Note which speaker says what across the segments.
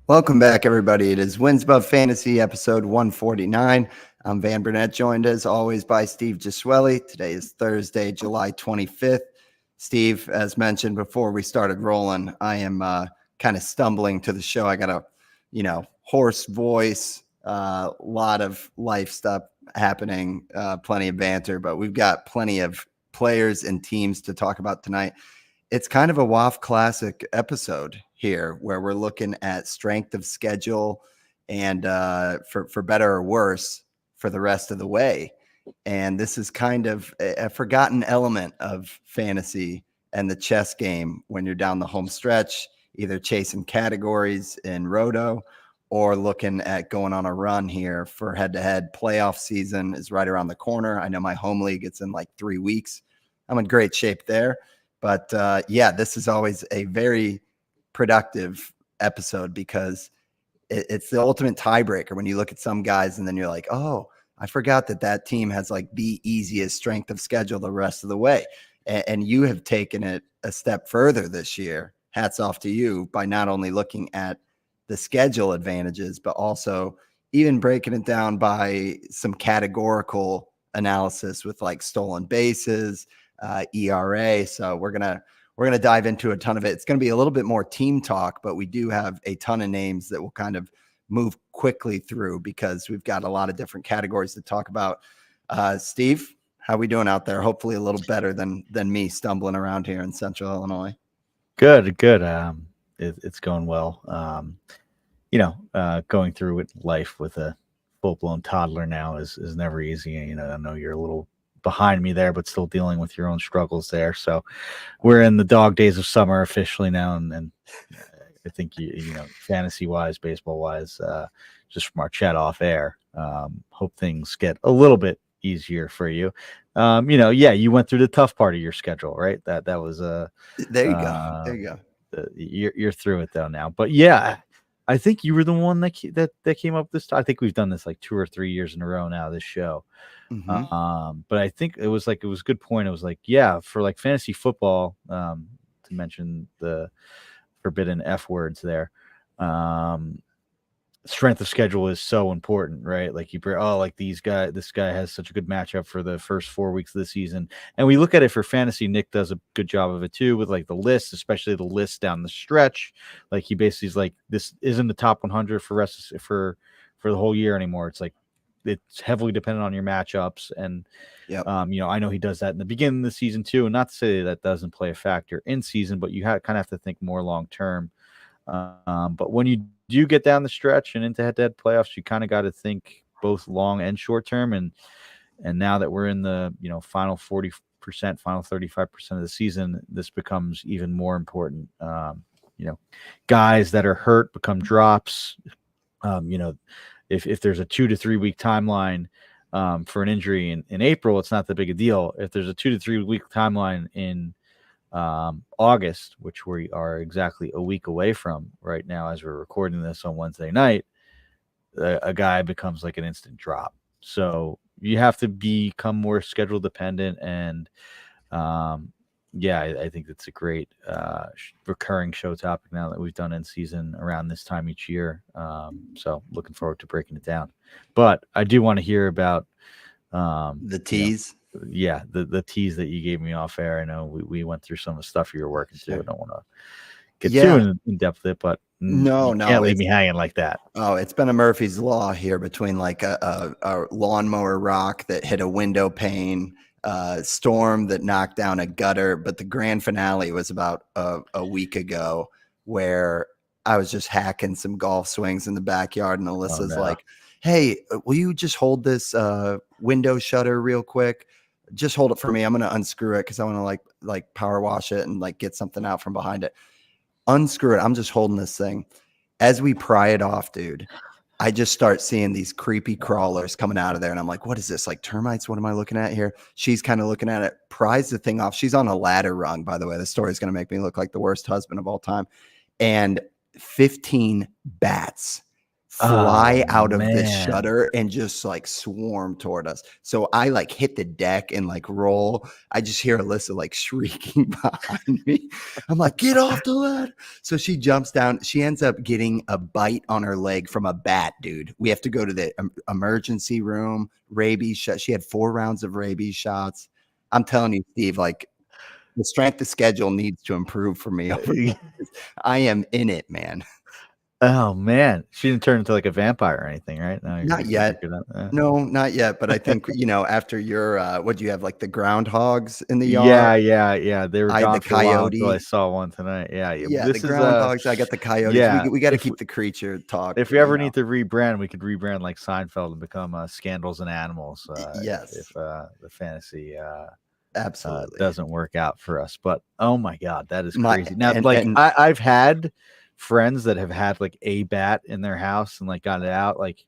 Speaker 1: Welcome back, everybody. It is Wins Above Fantasy, episode 149. I'm Van Burnett, joined as always by Steve Giswelli. Today is Thursday, July 25th. Steve, as mentioned before we started rolling, I am kind of stumbling to the show. I got a, hoarse voice, a lot of life stuff happening, plenty of banter, but we've got plenty of players and teams to talk about tonight. It's kind of a WAF classic episode here where we're looking at strength of schedule and for better or worse for the rest of the way. And this is kind of a forgotten element of fantasy and the chess game when you're down the home stretch, either chasing categories in Roto or looking at going on a run here for head-to-head. Playoff season is right around the corner. I know my home league, it's in like 3 weeks. I'm in great shape there. But this is always a very productive episode because it's the ultimate tiebreaker when you look at some guys and then you're like, oh, I forgot that team has like the easiest strength of schedule the rest of the way. And you have taken it a step further this year. Hats off to you by not only looking at the schedule advantages, but also even breaking it down by some categorical analysis with like stolen bases, ERA. So we're gonna dive into a ton of it. It's gonna be a little bit more team talk, but we do have a ton of names that will kind of move quickly through because we've got a lot of different categories to talk about. Steve, how we doing out there? Hopefully a little better than me stumbling around here in Central Illinois.
Speaker 2: Good. It's going well. Going through with life with a full-blown toddler now is never easy. I know you're a little behind me there, but still dealing with your own struggles there. So we're in the dog days of summer officially now. And I think, fantasy wise, baseball wise, just from our chat off air, hope things get a little bit easier for you. You went through the tough part of your schedule, right? That was
Speaker 1: there you go. There you go.
Speaker 2: You're through it though now, but yeah, I think you were the one that came up this time. I think we've done this like 2 or 3 years in a row now, this show.
Speaker 1: Mm-hmm.
Speaker 2: But I think it was a good point. It was like, for like fantasy football, to mention the forbidden F words there, strength of schedule is so important, right? Like this guy has such a good matchup for the first 4 weeks of the season. And we look at it for fantasy. Nick does a good job of it too, with like the list, especially the list down the stretch. Like he basically is like, this isn't the top 100 for the whole year anymore. It's like, it's heavily dependent on your matchups. And, I know he does that in the beginning of the season too. And not to say that doesn't play a factor in season, but you kind of have to think more long-term. But when you do get down the stretch and into head-to-head playoffs, you kind of got to think both long and short-term. And now that we're in the, final 40%, final 35% of the season, this becomes even more important. Guys that are hurt become drops. If there's a 2 to 3 week timeline for an injury in April, it's not that big a deal. If there's a 2 to 3 week timeline in August, which we are exactly a week away from right now as we're recording this on Wednesday night, a guy becomes like an instant drop. So you have to become more schedule dependent. And I think that's a great recurring show topic now that we've done in season around this time each year. So looking forward to breaking it down. But I do want to hear about
Speaker 1: the tease.
Speaker 2: The tease that you gave me off air. I know we went through some of the stuff you were working through. I don't want to get too in depth with it, but
Speaker 1: no,
Speaker 2: can't leave me hanging like that.
Speaker 1: Oh, it's been a Murphy's Law here between like a lawnmower rock that hit a window pane, storm that knocked down a gutter. But the grand finale was about a week ago where I was just hacking some golf swings in the backyard, and Alyssa's like, hey, will you just hold this window shutter real quick? Just hold it for me. I'm going to unscrew it because I want to like power wash it and like get something out from behind it. Unscrew it. I'm just holding this thing. As we pry it off, dude, I just start seeing these creepy crawlers coming out of there. And I'm like, what is this? Like termites? What am I looking at here? She's kind of looking at it, pries the thing off. She's on a ladder rung, by the way. The story is going to make me look like the worst husband of all time. And 15 bats fly out of the
Speaker 2: man.
Speaker 1: shutter and just like swarm toward us. So I like hit the deck and like roll. I just hear Alyssa like shrieking behind me. I'm like, get off the ladder. So she jumps down. She ends up getting a bite on her leg from a bat, dude. We have to go to the emergency room, rabies shot. She had 4 rounds of rabies shots. I'm telling you, Steve, like the strength of schedule needs to improve for me. I am in it, man.
Speaker 2: Oh man, she didn't turn into like a vampire or anything, right? No,
Speaker 1: Not yet. No, not yet. But I think, after your, what do you have, like the groundhogs in the yard?
Speaker 2: Yeah. They were
Speaker 1: I had
Speaker 2: gone
Speaker 1: the
Speaker 2: for a while until I
Speaker 1: coyote.
Speaker 2: saw one tonight. Yeah.
Speaker 1: Yeah, the
Speaker 2: This is
Speaker 1: groundhogs. I got the coyotes.
Speaker 2: yeah.
Speaker 1: We got to
Speaker 2: If
Speaker 1: keep the creature talk.
Speaker 2: if we ever need to rebrand, we could rebrand like Seinfeld and become Scandals and Animals.
Speaker 1: Yes,
Speaker 2: If the fantasy
Speaker 1: absolutely.
Speaker 2: doesn't work out for us. But oh my god, that is
Speaker 1: My
Speaker 2: crazy. Now,
Speaker 1: and
Speaker 2: like
Speaker 1: and
Speaker 2: I've had friends that have had like a bat in their house and like got it out. Like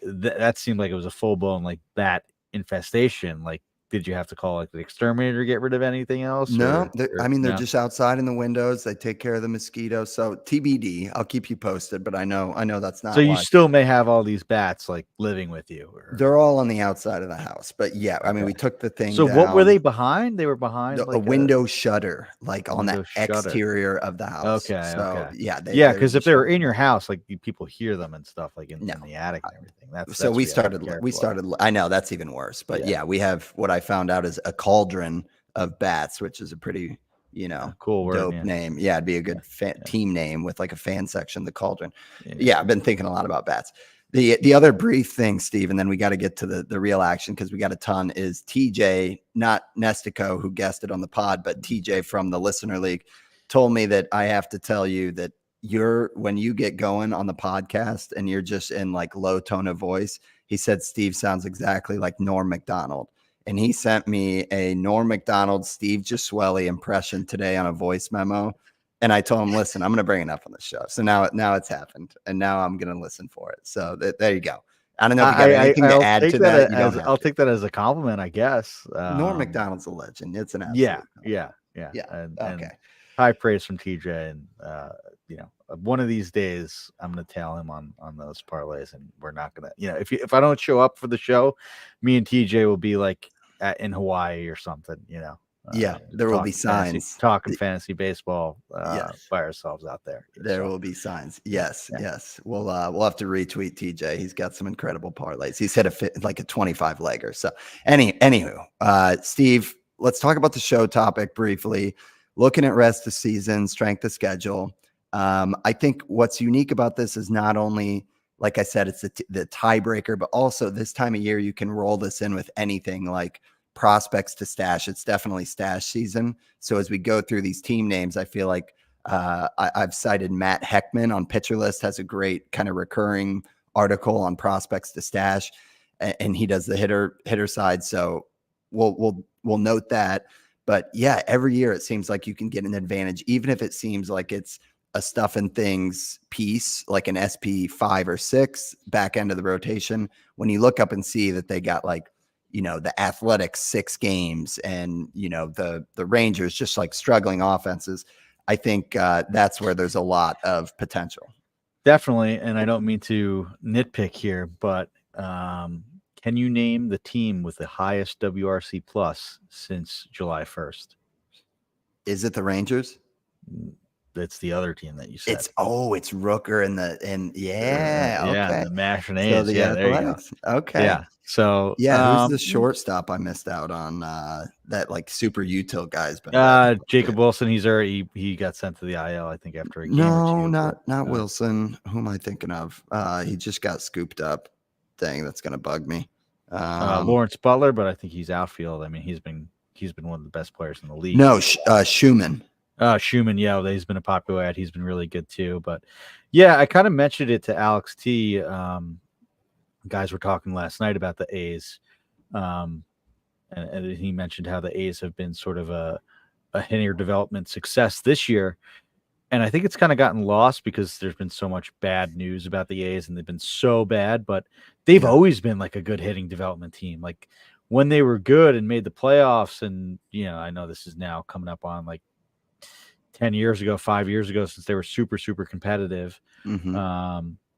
Speaker 2: that seemed like it was a full blown like bat infestation. Like, did you have to call like the exterminator to get rid of anything else?
Speaker 1: no,
Speaker 2: Or
Speaker 1: I mean, they're
Speaker 2: no?
Speaker 1: just outside in the windows. They take care of the mosquitoes. So TBD. I'll keep you posted. But I know that's
Speaker 2: So
Speaker 1: not
Speaker 2: you
Speaker 1: why.
Speaker 2: still may have all these bats like living with you.
Speaker 1: They're all on the outside of the house. But yeah, I mean, we
Speaker 2: Okay.
Speaker 1: took the thing
Speaker 2: So what were
Speaker 1: down.
Speaker 2: they behind? They were behind
Speaker 1: A
Speaker 2: like
Speaker 1: window shutter, like on the
Speaker 2: window shutter.
Speaker 1: exterior of the house.
Speaker 2: Okay.
Speaker 1: So yeah,
Speaker 2: Yeah,
Speaker 1: they're
Speaker 2: because if
Speaker 1: just
Speaker 2: they were
Speaker 1: shutting
Speaker 2: in your
Speaker 1: down.
Speaker 2: house, like people hear them and stuff, like in
Speaker 1: No.
Speaker 2: the attic and everything.
Speaker 1: So
Speaker 2: That's
Speaker 1: we
Speaker 2: what you have to be
Speaker 1: started. We
Speaker 2: careful of.
Speaker 1: started. I know that's even worse. But
Speaker 2: Yeah.
Speaker 1: yeah, we have what I found out is a cauldron of bats, which is a pretty
Speaker 2: Cool word.
Speaker 1: dope
Speaker 2: Yeah.
Speaker 1: name. Yeah, it'd be a good
Speaker 2: Yeah.
Speaker 1: team name with like a fan section. The cauldron.
Speaker 2: Yeah.
Speaker 1: Yeah, I've been thinking a lot about bats. The other brief thing, Steve, and then we got to get to the real action because we got a ton. Is TJ, not Nestico, who guessed it on the pod, but TJ from the Listener League, told me that I have to tell you that when you get going on the podcast and you're just in like low tone of voice, he said Steve sounds exactly like Norm Macdonald. And he sent me a Norm Macdonald, Steve Giswelli impression today on a voice memo. And I told him, listen, I'm going to bring it up on the show. So now it's happened. And now I'm going to listen for it. So there you go. I don't know if you got anything to add to that. You don't have
Speaker 2: I'll
Speaker 1: to.
Speaker 2: take that as a compliment, I guess.
Speaker 1: Norm Macdonald's a legend. It's an absolute
Speaker 2: Yeah.
Speaker 1: And
Speaker 2: And high praise from TJ. And one of these days I'm gonna tail him on those parlays, and we're not gonna, if I don't show up for the show, me and TJ will be like in Hawaii or something,
Speaker 1: yeah, there will be signs
Speaker 2: talking fantasy baseball
Speaker 1: yes.
Speaker 2: by ourselves out there.
Speaker 1: There will be signs. Yes. We'll have to retweet TJ. He's got some incredible parlays. He's hit like a 25 legger. So anywho, Steve, let's talk about the show topic briefly. Looking at rest of season, strength of schedule. I think what's unique about this is not only, like I said, it's the tiebreaker, but also this time of year you can roll this in with anything like prospects to stash. It's definitely stash season. So as we go through these team names, I feel like I've cited Matt Heckman on Pitcher List, has a great kind of recurring article on prospects to stash, and he does the hitter side. So we'll note that. But yeah, every year it seems like you can get an advantage, even if it seems like it's a stuff and things piece, like an SP 5 or 6 back end of the rotation. When you look up and see that they got like, the Athletics 6 games and, the Rangers just like struggling offenses, I think that's where there's a lot of potential.
Speaker 2: Definitely. And I don't mean to nitpick here, but can you name the team with the highest WRC plus since July 1st?
Speaker 1: Is it the Rangers?
Speaker 2: It's the other team that you said.
Speaker 1: It's Rooker and yeah, okay.
Speaker 2: The Machinations.
Speaker 1: So the Athletics. Okay.
Speaker 2: Yeah. So
Speaker 1: who's the shortstop I missed out on? That like super util guy's been
Speaker 2: Jacob Wilson. He got sent to the IL, I think, after a game
Speaker 1: no,
Speaker 2: or two.
Speaker 1: not Wilson. Who am I thinking of? He just got scooped up. Thing that's gonna bug me.
Speaker 2: Lawrence Butler, but I think he's outfield. I mean, he's been one of the best players in the league.
Speaker 1: No, Schumann.
Speaker 2: Schumann, yeah, he's been a popular ad. He's been really good too. But yeah, I kind of mentioned it to Alex T. Guys were talking last night about the A's, and he mentioned how the A's have been sort of a hitter development success this year. And I think it's kind of gotten lost because there's been so much bad news about the A's, and they've been so bad, but they've always been like a good hitting development team. Like when they were good and made the playoffs, and I know this is now coming up on like 10 years ago, 5 years ago, since they were super, super competitive.
Speaker 1: Mm-hmm.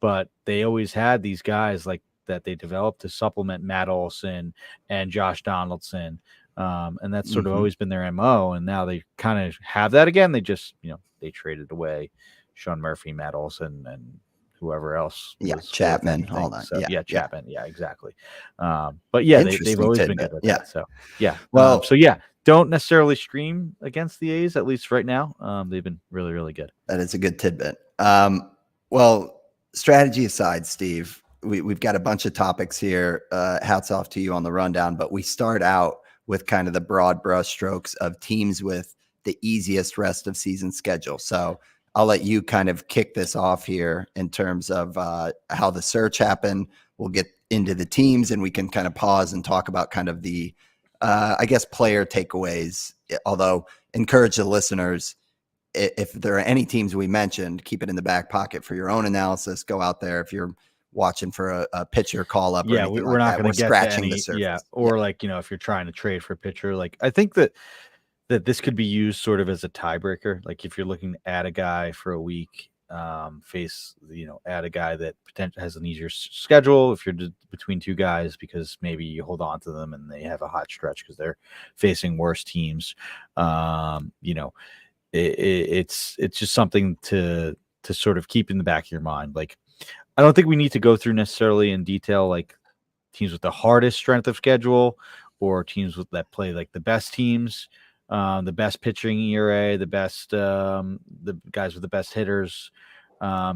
Speaker 2: but they always had these guys like that they developed to supplement Matt Olson and Josh Donaldson. And that's sort of always been their MO. And now they kind of have that again. They just, they traded away Sean Murphy, Matt Olson, and whoever else was
Speaker 1: Chapman, all that.
Speaker 2: So Chapman. Yeah, exactly. But yeah, they've always been good with that. So yeah.
Speaker 1: Well,
Speaker 2: don't necessarily stream against the A's, at least right now. They've been really, really good.
Speaker 1: That is a good tidbit. Well, strategy aside, Steve, we've got a bunch of topics here. Hats off to you on the rundown, but we start out with kind of the broad brush strokes of teams with the easiest rest of season schedule. So I'll let you kind of kick this off here in terms of how the search happened. We'll get into the teams and we can kind of pause and talk about kind of the, I guess, player takeaways, although encourage the listeners, if there are any teams we mentioned, keep it in the back pocket for your own analysis. Go out there if you're watching for a pitcher call up.
Speaker 2: Yeah,
Speaker 1: or anything
Speaker 2: we're not going to get
Speaker 1: scratching
Speaker 2: any,
Speaker 1: the surface.
Speaker 2: Yeah, or like if you're trying to trade for a pitcher, like I think that this could be used sort of as a tiebreaker. Like if you're looking to add a guy for a week, add a guy that potentially has an easier schedule. If you're between two guys, because maybe you hold on to them and they have a hot stretch because they're facing worse teams. It's just something to sort of keep in the back of your mind. Like, I don't think we need to go through necessarily in detail, like teams with the hardest strength of schedule or teams that play like the best teams, the best pitching ERA, the best, the guys with the best hitters,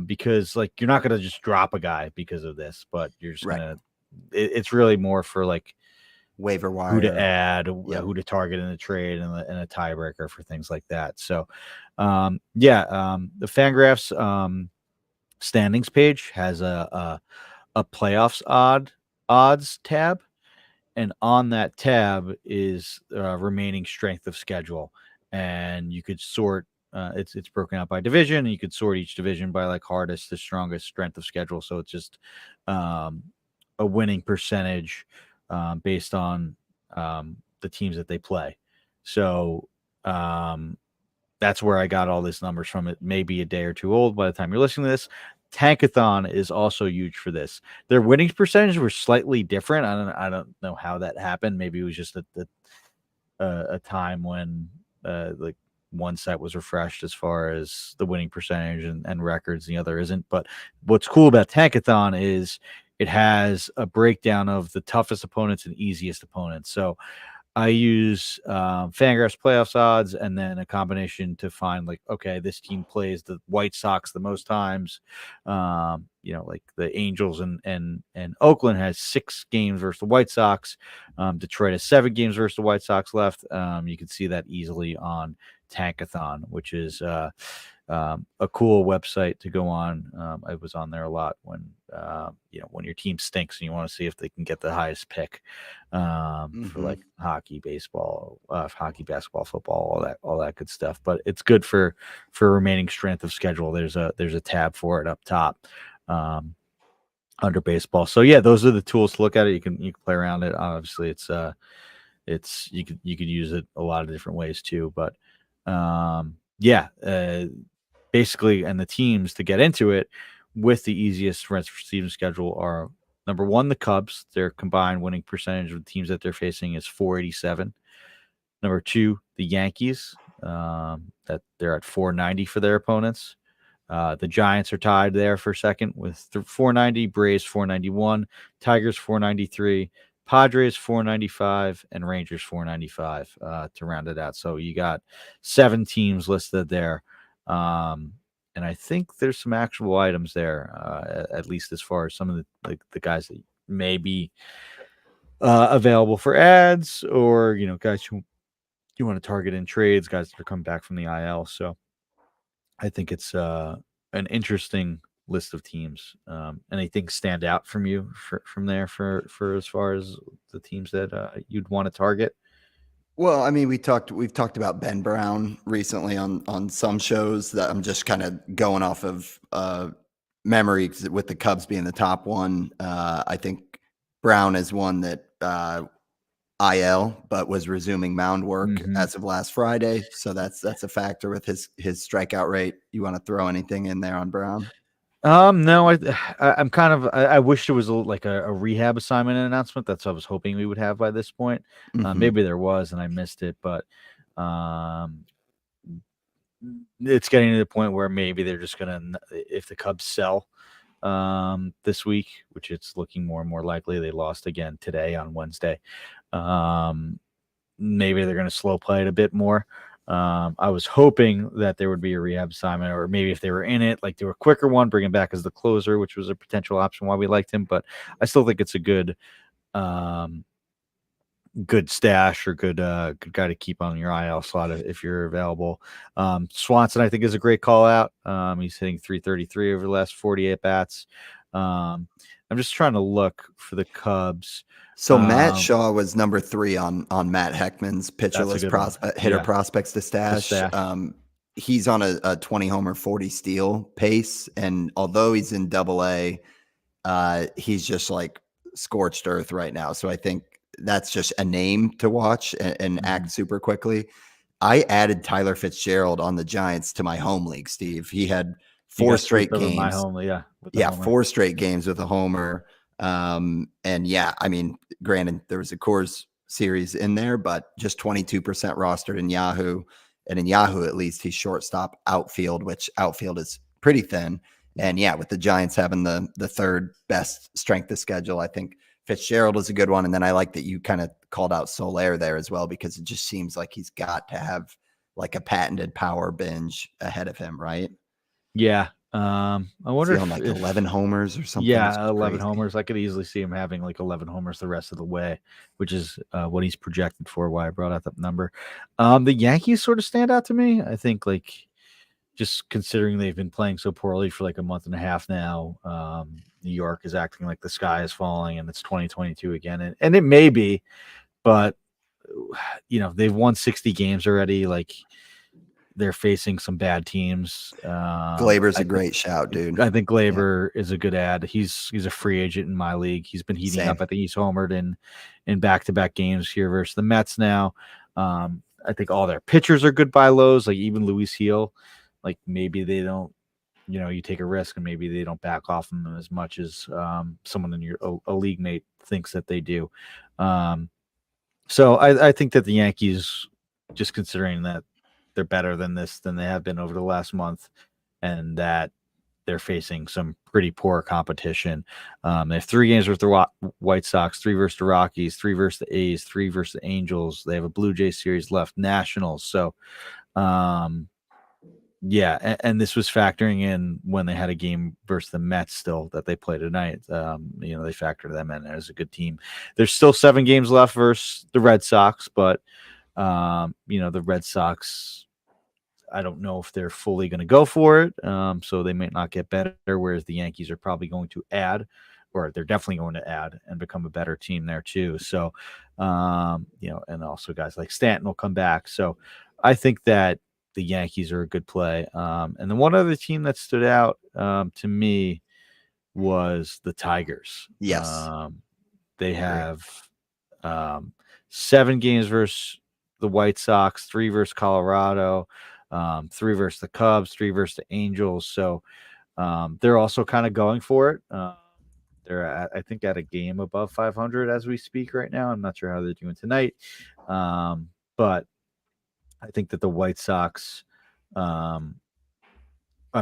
Speaker 2: because like, you're not going to just drop a guy because of this, but you're just going to, it's really more for like,
Speaker 1: waiver wire,
Speaker 2: who to add, who to target in the trade, and a tiebreaker for things like that. So, the Fangraphs standings page has a playoffs odds tab, and on that tab is remaining strength of schedule, and you could sort. It's broken out by division, and you could sort each division by like hardest to strongest strength of schedule. So it's just a winning percentage based on the teams that they play. So that's where I got all these numbers from. It may be a day or two old by the time you're listening to this. Tankathon is also huge for this. Their winning percentage were slightly different. I don't know how that happened. Maybe it was just a time when like one set was refreshed as far as the winning percentage and records, and the other isn't. But what's cool about Tankathon is it has a breakdown of the toughest opponents and easiest opponents. So I use Fangraphs playoffs odds and then a combination to find like, okay, this team plays the White Sox the most times. Like the Angels and Oakland has 6 games versus the White Sox. Detroit has 7 games versus the White Sox left. You can see that easily on Tankathon, which is a cool website to go on. I was on there a lot when your team stinks and you want to see if they can get the highest pick for like hockey, baseball, hockey, basketball, football, all that good stuff. But it's good for remaining strength of schedule. There's a tab for it up top under baseball. So yeah, those are the tools to look at it. You can play around it. Obviously, it's you could use it a lot of different ways too. But basically, and the teams to get into it with the easiest rest of season schedule are number 1, the Cubs. Their combined winning percentage of the teams that they're facing is .487. Number 2, the Yankees. That they're at .490 for their opponents. The Giants are tied there for second with .490. Braves .491. Tigers .493. Padres .495 and Rangers .495 to round it out. So you got 7 teams listed there. And I think there's some actual items there, at least as far as some of the guys that may be available for ads, or guys who you want to target in trades, guys that are coming back from the IL. So I think it's an interesting list of teams. Anything stand out from you from there for as far as the teams that you'd want to target?
Speaker 1: Well, I mean, we've talked about Ben Brown recently on some shows. That I'm just kind of going off of memory, with the Cubs being the top one. I think Brown is one that IL, but was resuming mound work as of last Friday. So that's a factor with his strikeout rate. You want to throw anything in there on Brown?
Speaker 2: No, I'm kind of, I wish there was like a rehab assignment announcement. That's what I was hoping we would have by this point.
Speaker 1: Mhm.
Speaker 2: Maybe there was and I missed it, but um, it's getting to the point where maybe they're just gonna, if the Cubs sell this week, which it's looking more and more likely, they lost again today on Wednesday. Um, Maybe they're going to slow play it a bit more. I was hoping that there would be a rehab assignment, or maybe if they were in it, like do a quicker one, bring him back as the closer, which was a potential option why we liked him. But I still think it's a um, good stash or good guy to keep on your IL slot if you're available. Swanson, I think, is a great call out. He's hitting 333 over the last 48 bats. I'm just trying to look for the Cubs.
Speaker 1: So Matt Shaw was number 3 on Matt Heckman's pitcher
Speaker 2: That's a
Speaker 1: list
Speaker 2: good one.
Speaker 1: hitter
Speaker 2: Yeah,
Speaker 1: prospects to
Speaker 2: to
Speaker 1: stash.
Speaker 2: stash.
Speaker 1: He's on a 20 homer, 40 steal pace, and although he's in Double A, he's just like scorched earth right now. So I think that's just a name to watch and act super quickly. I added Tyler Fitzgerald on the Giants to my home league, Steve. He had
Speaker 2: You
Speaker 1: four
Speaker 2: got switched
Speaker 1: straight
Speaker 2: over to my
Speaker 1: games.
Speaker 2: home, yeah, with the
Speaker 1: Yeah,
Speaker 2: homer.
Speaker 1: 4 straight games with a homer. And yeah, I mean, granted, there was a Coors series in there, but just 22% rostered in Yahoo. And in Yahoo, at least, he's shortstop outfield, which outfield is pretty thin. And yeah, with the Giants having the third best strength of schedule, I think Fitzgerald is a good one. And then I like that you kind of called out Soler there as well, because it just seems like he's got to have like a patented power binge ahead of him, right?
Speaker 2: Yeah. I wonder
Speaker 1: See on like 11 homers or something. It's
Speaker 2: yeah,
Speaker 1: just
Speaker 2: 11
Speaker 1: crazy.
Speaker 2: homers. I could easily see him having like 11 homers the rest of the way, which is what he's projected for. Why I brought out that number. The Yankees sort of stand out to me. I think like just considering they've been playing so poorly for like a month and a half now. New York is acting like the sky is falling and it's 2022 again, and it may be, but they've won 60 games already. Like they're facing some bad teams.
Speaker 1: Glaber's a great shout, dude.
Speaker 2: I think
Speaker 1: Yeah,
Speaker 2: Glaber is a good ad. He's a free agent in my league. He's been heating
Speaker 1: same.
Speaker 2: up. I think he's homered in back-to-back games here versus the Mets now. I think all their pitchers are good buy lows. Like even Luis Heel, like maybe they don't. You take a risk and maybe they don't back off them as much as someone in your a league mate thinks that they do. So I think that the Yankees, just considering that they're better than they have been over the last month, and that they're facing some pretty poor competition. They have 3 games versus the White Sox, 3 versus the Rockies, 3 versus the A's, 3 versus the Angels. They have a Blue Jay series left, Nationals. So, yeah, and this was factoring in when they had a game versus the Mets still that they play tonight. They factor them in as a good team. There's still 7 games left versus the Red Sox, but the Red Sox, I don't know if they're fully going to go for it. So they might not get better, whereas the Yankees are probably going to add, or they're definitely going to add and become a better team there too. So, and also guys like Stanton will come back. So I think that the Yankees are a good play. And the one other team that stood out to me was the Tigers.
Speaker 1: Yes,
Speaker 2: They
Speaker 1: agree.
Speaker 2: have 7 games versus the White Sox, 3 versus Colorado, 3 versus the Cubs, 3 versus the Angels. So they're also kind of going for it. They're I think at a game above 500 as we speak right now. I'm not sure how they're doing tonight, but I think that the White Sox. I'm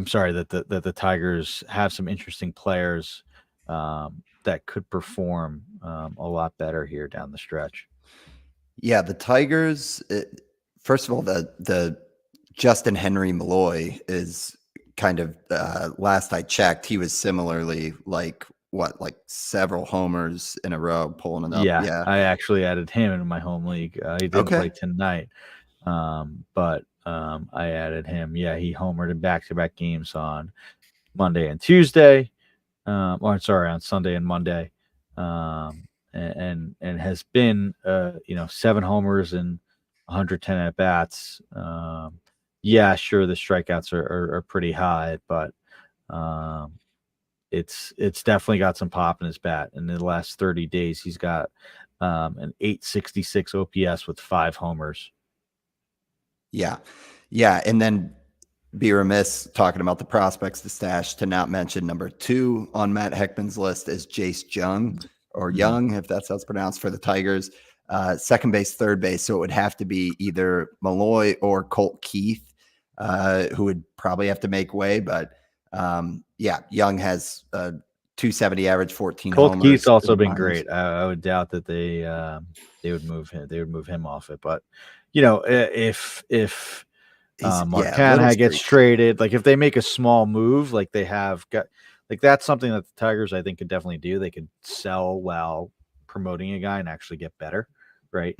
Speaker 2: sorry that the Tigers have some interesting players that could perform a lot better here down the stretch.
Speaker 1: Yeah, the Tigers. First of all, the Justin Henry Malloy is kind of last I checked, he was similarly like several homers in a row, pulling it up.
Speaker 2: Yeah,
Speaker 1: Yeah.
Speaker 2: I actually added him in my home league. He didn't
Speaker 1: Okay.
Speaker 2: play tonight, but I added him. Yeah, he homered in back-to-back games on Monday and Tuesday. Or sorry, on Sunday and Monday, and has been 7 homers and 110 at bats. Yeah, sure, the strikeouts are pretty high, but um, it's definitely got some pop in his bat. In the last 30 days, he's got an 866 OPS with 5 homers.
Speaker 1: Yeah. Yeah. And then be remiss talking about the prospects to stash to not mention number 2 on Matt Heckman's list is Jace Jung, or Young, if that's how it's pronounced, for the Tigers. Second base, third base. So it would have to be either Malloy or Colt Keith, who would probably have to make way. But yeah, Young has 270 average, 14
Speaker 2: Colt
Speaker 1: homers.
Speaker 2: Keith's also been great. I would doubt that they would move him. They would move him off it. But if Marcana gets traded, like if they make a small move, like they have got, like that's something that the Tigers I think could definitely do. They could sell while promoting a guy and actually get better, right?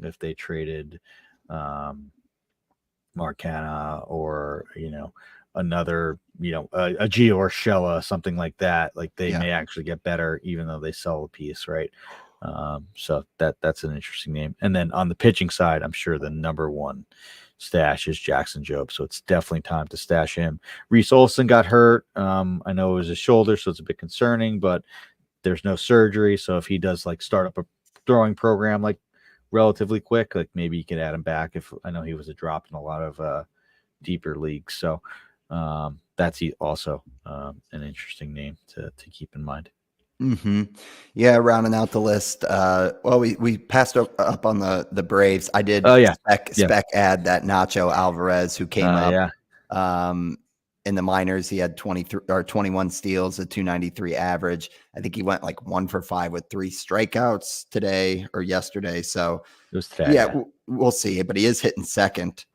Speaker 2: If they traded Marcana or another a Gio Urshela, something like that, like they may actually get better even though they sell a piece, right? So that's an interesting name. And then on the pitching side, I'm sure the number one stash is Jackson Jobe, so it's definitely time to stash him. Reese Olson got hurt. I know it was his shoulder, so it's a bit concerning, but there's no surgery, so if he does like start up a throwing program like relatively quick, like maybe you can add him back. If I know he was a drop in a lot of deeper leagues, so that's also an interesting name to keep in mind.
Speaker 1: Yeah, rounding out the list. Well, we passed up on the Braves. I did spec add that Nacho Alvarez, who came up in the minors. He had 23 or 21 steals, a 293 average. I think he went like 1 for 5 with 3 strikeouts today or yesterday. So
Speaker 2: it was today,
Speaker 1: we'll see. But he is hitting second,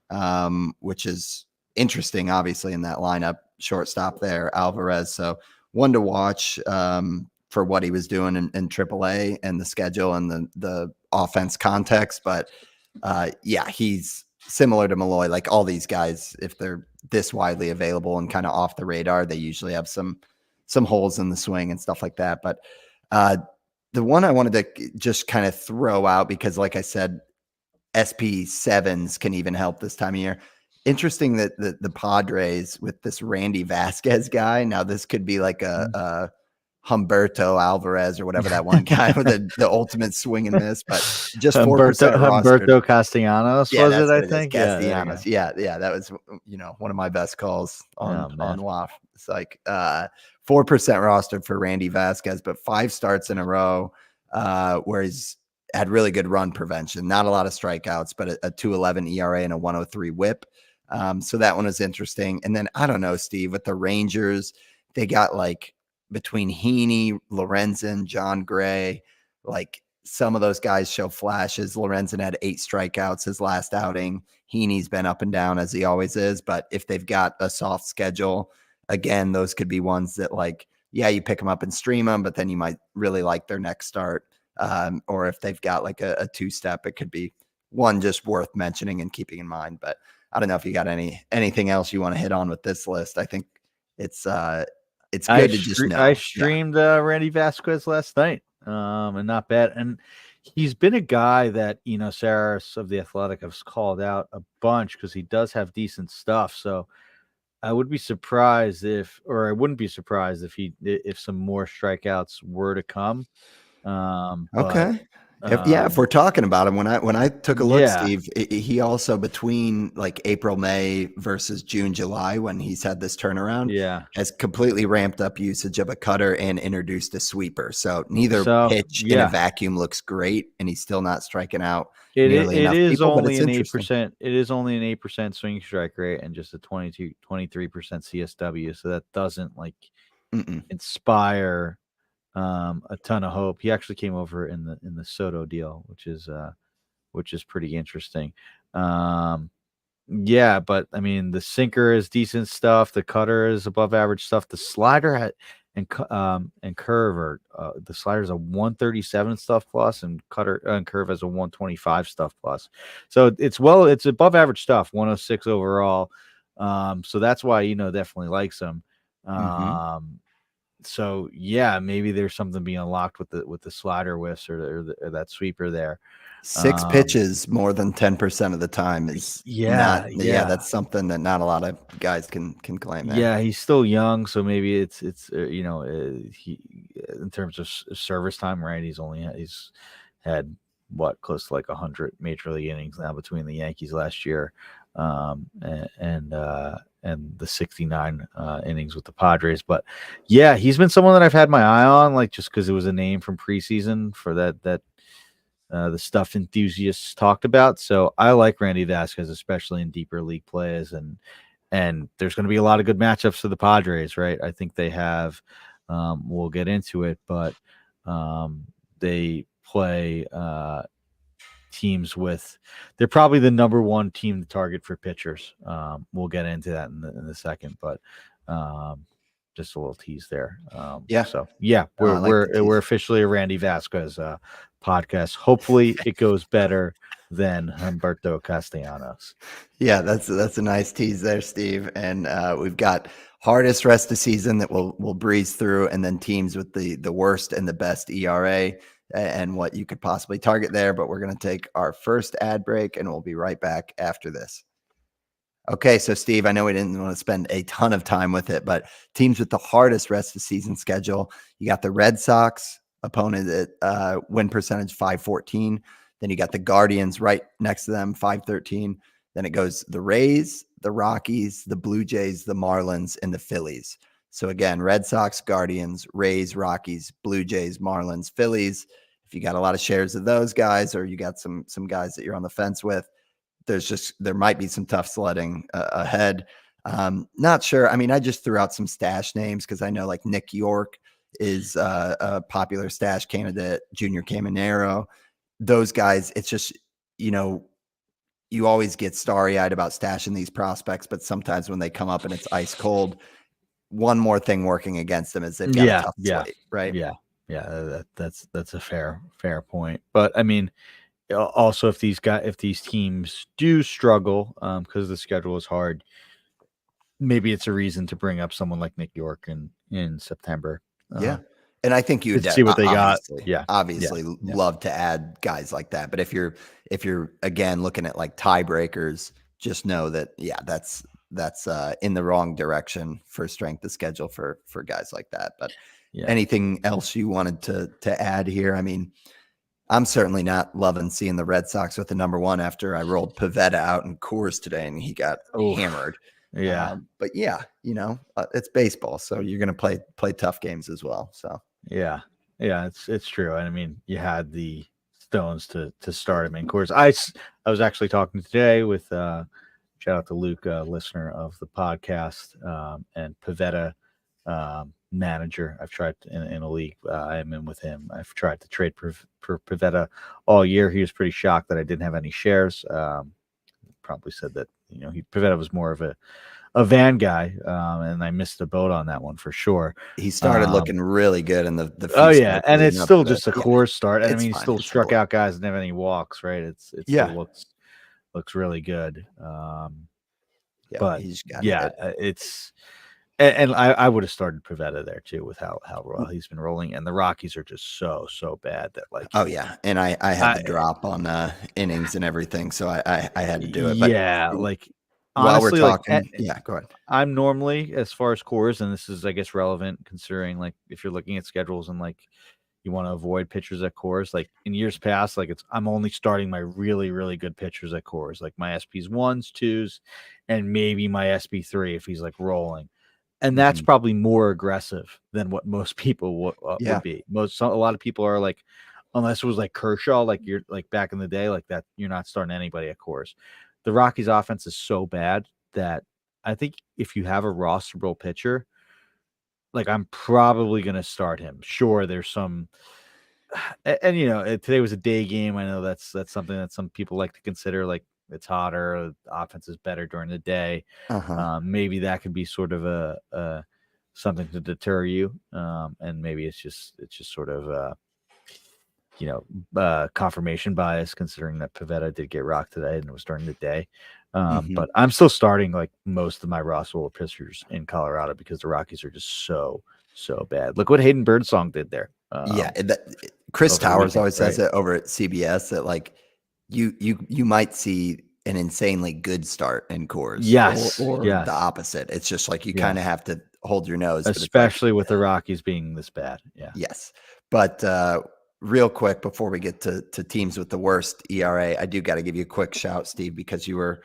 Speaker 1: which is interesting, obviously, in that lineup. Shortstop there, Alvarez. So one to watch for what he was doing in AAA and the schedule and the offense context. But he's similar to Malloy. Like all these guys, if they're this widely available and kind of off the radar, they usually have some holes in the swing and stuff like that. But the one I wanted to just kind of throw out, because like I said, SP7s can even help this time of year. Interesting that the Padres with this Randy Vasquez guy. Now this could be like a Humberto Alvarez or whatever that one guy with the ultimate swing and miss, but just 4%
Speaker 2: Humberto Castellanos was it? I think
Speaker 1: Castellanos. Yeah, that was one of my best calls on WAF. It's like 4% rostered for Randy Vasquez, but 5 starts in a row where he's had really good run prevention, not a lot of strikeouts, but a 2.11 ERA and a 103 WHIP. So that one is interesting. And then I don't know, Steve, with the Rangers, they got like between Heaney, Lorenzen, John Gray, like some of those guys show flashes. Lorenzen had 8 strikeouts his last outing. Heaney's been up and down as he always is. But if they've got a soft schedule, again, those could be ones that like, you pick them up and stream them, but then you might really like their next start. Or if they've got like a 2-step, it could be one just worth mentioning and keeping in mind. But I don't know if you got anything else you want to hit on with this list. I think it's good to just know.
Speaker 2: I streamed Randy Vasquez last night, and not bad. And he's been a guy that Saris of the Athletic has called out a bunch because he does have decent stuff. So I would be surprised if some more strikeouts were to come.
Speaker 1: Okay. If we're talking about him, when I took a look, Steve, he also between like April, May versus June, July, when he's had this turnaround, has completely ramped up usage of a cutter and introduced a sweeper. So neither pitch in a vacuum looks great, and he's still not striking out nearly enough people. But it's interesting.
Speaker 2: It is only an 8% swing strike rate and just a 23% CSW. So that doesn't inspire a ton of hope. He actually came over in the Soto deal, which is pretty interesting. But I mean, the sinker is decent stuff. The cutter is above average stuff. The slider and curve are the slider is a 137 stuff plus, and cutter and curve has a 125 stuff plus. So it's above average stuff, 106 overall. So that's why definitely likes him. So maybe there's something being unlocked with the slider whiffs or that sweeper there.
Speaker 1: 6 pitches more than 10% of the time is that's something that not a lot of guys can claim there.
Speaker 2: Yeah, he's still young, so maybe it's he in terms of service time, right? He's had close to like 100 major league innings now between the Yankees last year. and the 69 innings with the Padres. But yeah, he's been someone that I've had my eye on, like just because it was a name from preseason for that the stuff enthusiasts talked about. So I like Randy Vasquez, especially in deeper league plays, and there's going to be a lot of good matchups for the Padres, right? I think they have. We'll get into it, but they play teams with. They're probably the number one team to target for pitchers. We'll get into that in the second, but just a little tease there.
Speaker 1: Yeah.
Speaker 2: So yeah,
Speaker 1: I like the tease.
Speaker 2: we're officially a Randy Vasquez podcast. Hopefully, it goes better than Humberto Castellanos.
Speaker 1: Yeah, that's a nice tease there, Steve. And we've got hardest rest of season that we'll breeze through, and then teams with the worst and the best ERA and what you could possibly target there. But we're going to take our first ad break, and we'll be right back after this. Okay, so Steve, I know we didn't want to spend a ton of time with it, but teams with the hardest rest of season schedule, you got the Red Sox, opponent at win percentage 514. Then you got the Guardians right next to them, 513. Then it goes the Rays, the Rockies, the Blue Jays, the Marlins, and the Phillies. So again, Red Sox, Guardians, Rays, Rockies, Blue Jays, Marlins, Phillies. If you got a lot of shares of those guys, or you got some guys that you're on the fence with, there might be some tough sledding ahead. Not sure. I mean, I just threw out some stash names because I know like Nick York is a popular stash candidate, Junior Caminero. Those guys, it's just, you always get starry-eyed about stashing these prospects, but sometimes when they come up and it's ice cold, one more thing working against them is they've got a tough slate, right?
Speaker 2: Yeah. That's a fair point. But I mean, also if these teams do struggle because the schedule is hard, maybe it's a reason to bring up someone like Nick York in September.
Speaker 1: Yeah. And I think you would
Speaker 2: see what they
Speaker 1: obviously,
Speaker 2: got.
Speaker 1: Obviously love to add guys like that. But if you're again looking at like tiebreakers, just know that that's in the wrong direction for strength of schedule for guys like that. But anything else you wanted to add here? I mean, I'm certainly not loving seeing the Red Sox with the number one after I rolled Pivetta out in Coors today and he got hammered.
Speaker 2: Yeah.
Speaker 1: But yeah, it's baseball. So you're going to play tough games as well. So
Speaker 2: yeah, it's true. And I mean, you had the Stones to start him in Coors. I was actually talking today with shout out to Luke, listener of the podcast, and Pivetta, manager. I've tried in a league I am in with him. I've tried to trade for Pivetta all year. He was pretty shocked that I didn't have any shares. Probably said that Pivetta was more of a van guy, and I missed the boat on that one for sure.
Speaker 1: He started looking really good in the
Speaker 2: and it's still just a Coors start. And I mean, he still struck out guys and didn't have any walks, right? It still looks really good. But it's. And I would have started Pivetta there too with how well he's been rolling, and the Rockies are just so bad that like
Speaker 1: and I had the drop on innings and everything, so I had to do it. But
Speaker 2: like
Speaker 1: while
Speaker 2: honestly,
Speaker 1: we're talking, go ahead.
Speaker 2: I'm normally, as far as Coors, and this is I guess relevant considering like if you're looking at schedules and like you want to avoid pitchers at Coors, like in years past, like I'm only starting my really really good pitchers at Coors, like my SPs 1s, 2s, and maybe my SB3 if he's like rolling. And that's probably more aggressive than what most people would be. A lot of people are like, unless it was like Kershaw, like you're like back in the day, like that, you're not starting anybody at Coors. The Rockies offense is so bad that I think if you have a rosterable pitcher, like I'm probably going to start him. Sure, there's some, and today was a day game. I know that's something that some people like to consider, like it's hotter, the offense is better during the day. Maybe that could be sort of a something to deter you, and maybe it's just sort of confirmation bias considering that Pivetta did get rocked today and it was during the day. But I'm still starting like most of my rosterable pitchers in Colorado because the Rockies are just so bad. Look what Hayden Birdsong did there.
Speaker 1: Chris Towers always says it over at CBS that like you might see an insanely good start in Coors, or the opposite. It's just like you kind of have to hold your nose,
Speaker 2: especially with the Rockies being this bad.
Speaker 1: Yes, but real quick before we get to teams with the worst ERA, I do got to give you a quick shout, Steve, because you were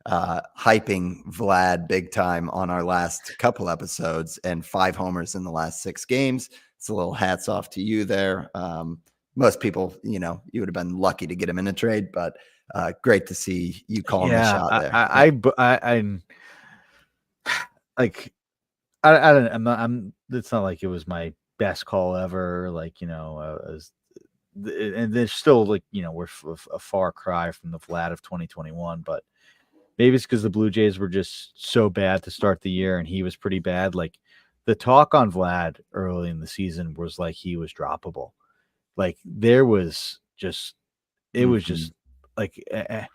Speaker 1: hyping Vlad big time on our last couple episodes, and 5 homers in the last 6 games. It's a little hats off to you there. Most people, you would have been lucky to get him in a trade, but great to see you calling the shot there.
Speaker 2: I'm like, I don't. It's not like it was my best call ever. Like, and there's still, like, we're a far cry from the Vlad of 2021, but maybe it's because the Blue Jays were just so bad to start the year, and he was pretty bad. Like, the talk on Vlad early in the season was like he was droppable. Like, there was just, it was just like, and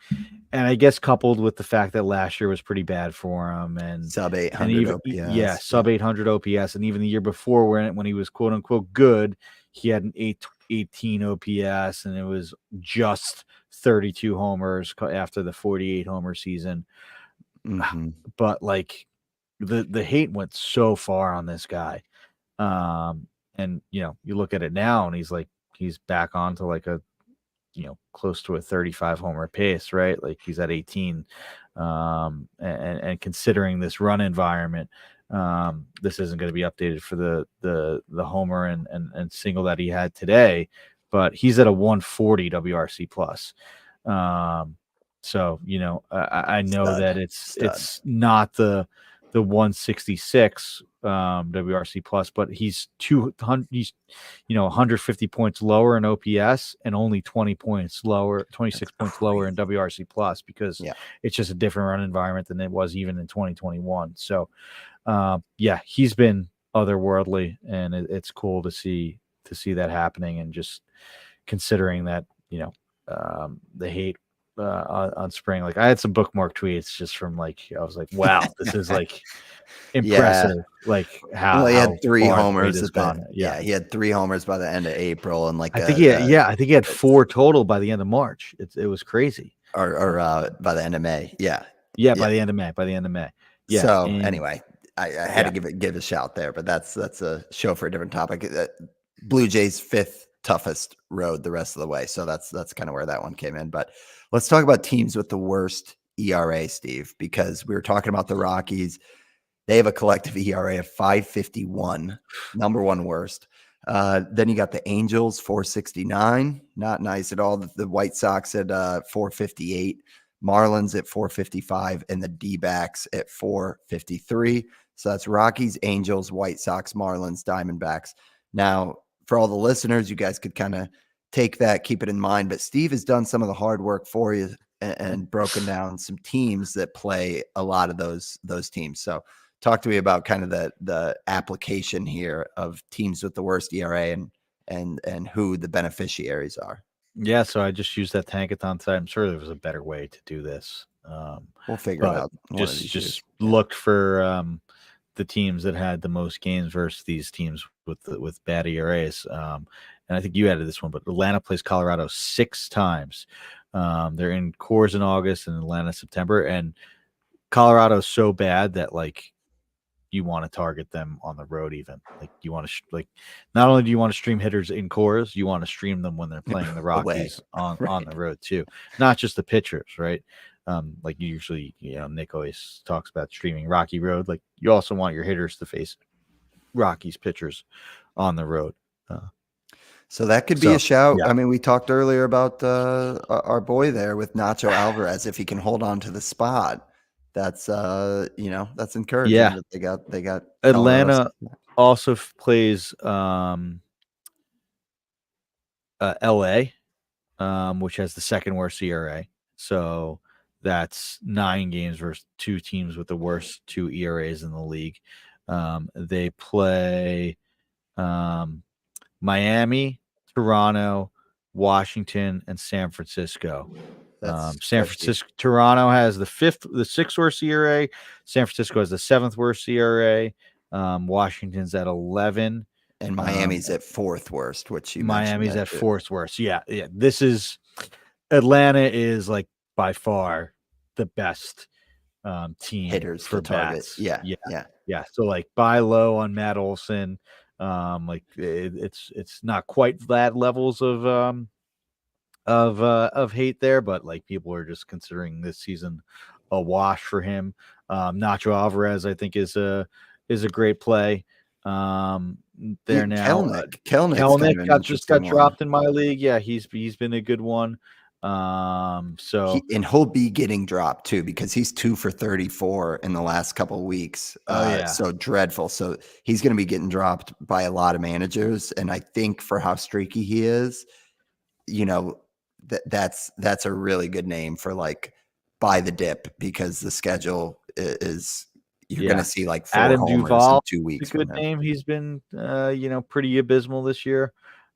Speaker 2: I guess coupled with the fact that last year was pretty bad for him, and
Speaker 1: sub 800
Speaker 2: even
Speaker 1: OPS.
Speaker 2: sub 800 OPS, and even the year before when he was quote unquote good, he had an 18 OPS, and it was just 32 homers after the 48 homer season. But like, the hate went so far on this guy, and you look at it now, and he's back on to like a close to a 35 homer pace, right? Like, he's at 18. And considering this run environment, this isn't going to be updated for the homer and single that he had today, but he's at a 140 WRC plus. So, I know that it's not the 166 WRC plus, but he's 200, he's 150 points lower in OPS and only 26 points lower in WRC plus, because it's just a different run environment than it was even in 2021. So he's been otherworldly, and it's cool to see that happening, and just considering that the hate on spring. Like, I had some bookmark tweets just from, like, I was like, wow, this is like impressive. Like, how
Speaker 1: he had 3 homers
Speaker 2: he
Speaker 1: had 3 homers by the end of April, and like
Speaker 2: I think he had 4 total by the end of March. It was crazy.
Speaker 1: Or by the end of May.
Speaker 2: By the end of May. Yeah.
Speaker 1: So anyway, I had to give a shout there, but that's a show for a different topic. Blue Jays 5th toughest road the rest of the way. So that's kind of where that one came in. But let's talk about teams with the worst ERA, Steve, because we were talking about the Rockies. They have a collective ERA of 5.51, number 1 worst. Then you got the Angels, 4.69, not nice at all. The White Sox at 4.58, Marlins at 4.55, and the D-backs at 4.53. So that's Rockies, Angels, White Sox, Marlins, Diamondbacks. Now, for all the listeners, you guys could kind of take that, keep it in mind. But Steve has done some of the hard work for you and broken down some teams that play a lot of those teams. So talk to me about kind of the application here of teams with the worst ERA and who the beneficiaries are.
Speaker 2: Yeah, so I just used that Tankathon site. I'm sure there was a better way to do this.
Speaker 1: We'll figure it out.
Speaker 2: Just looked for the teams that had the most games versus these teams with bad ERAs. And I think you added this one, but Atlanta plays Colorado 6 times. They're in Coors in August and Atlanta September, and Colorado's so bad that, like, you want to target them on the road. Even like, you want to not only do you want to stream hitters in Coors, you want to stream them when they're playing the Rockies on the road too, not just the pitchers, right? Like, usually, Nick always talks about streaming Rocky Road. Like, you also want your hitters to face Rockies pitchers on the road.
Speaker 1: So that could be a shout. Yeah. I mean, we talked earlier about our boy there with Nacho Alvarez. If he can hold on to the spot, that's that's encouraging.
Speaker 2: Yeah,
Speaker 1: that they got
Speaker 2: Atlanta also plays LA, which has the 2nd worst ERA. So that's 9 games versus 2 teams with the worst 2 ERAs in the league. They play Miami, Toronto, Washington, and San Francisco. Toronto has the 6th worst ERA. San Francisco has the 7th worst ERA. Washington's at 11,
Speaker 1: and Miami's at 4th worst. Which
Speaker 2: Miami's at 4th worst. Yeah. This is Atlanta is, like, by far the best team
Speaker 1: hitters
Speaker 2: for
Speaker 1: bats. Yeah.
Speaker 2: So, like, buy low on Matt Olson. Like, it's not quite that levels of hate there, but, like, people are just considering this season a wash for him. Nacho Alvarez, I think, is a great play. There now.
Speaker 1: Kelnick's kind of an
Speaker 2: Just got
Speaker 1: interesting one.
Speaker 2: dropped in my league. Yeah, he's been a good one. So
Speaker 1: he'll be getting dropped too because he's 2 for 34 in the last couple of weeks. So dreadful. So he's going to be getting dropped by a lot of managers, and I think for how streaky he is, that's a really good name for like buy the dip, because the schedule is you're going to see like 4
Speaker 2: Adam
Speaker 1: homers
Speaker 2: Duvall,
Speaker 1: in 2 weeks.
Speaker 2: A good name. He's been pretty abysmal this year.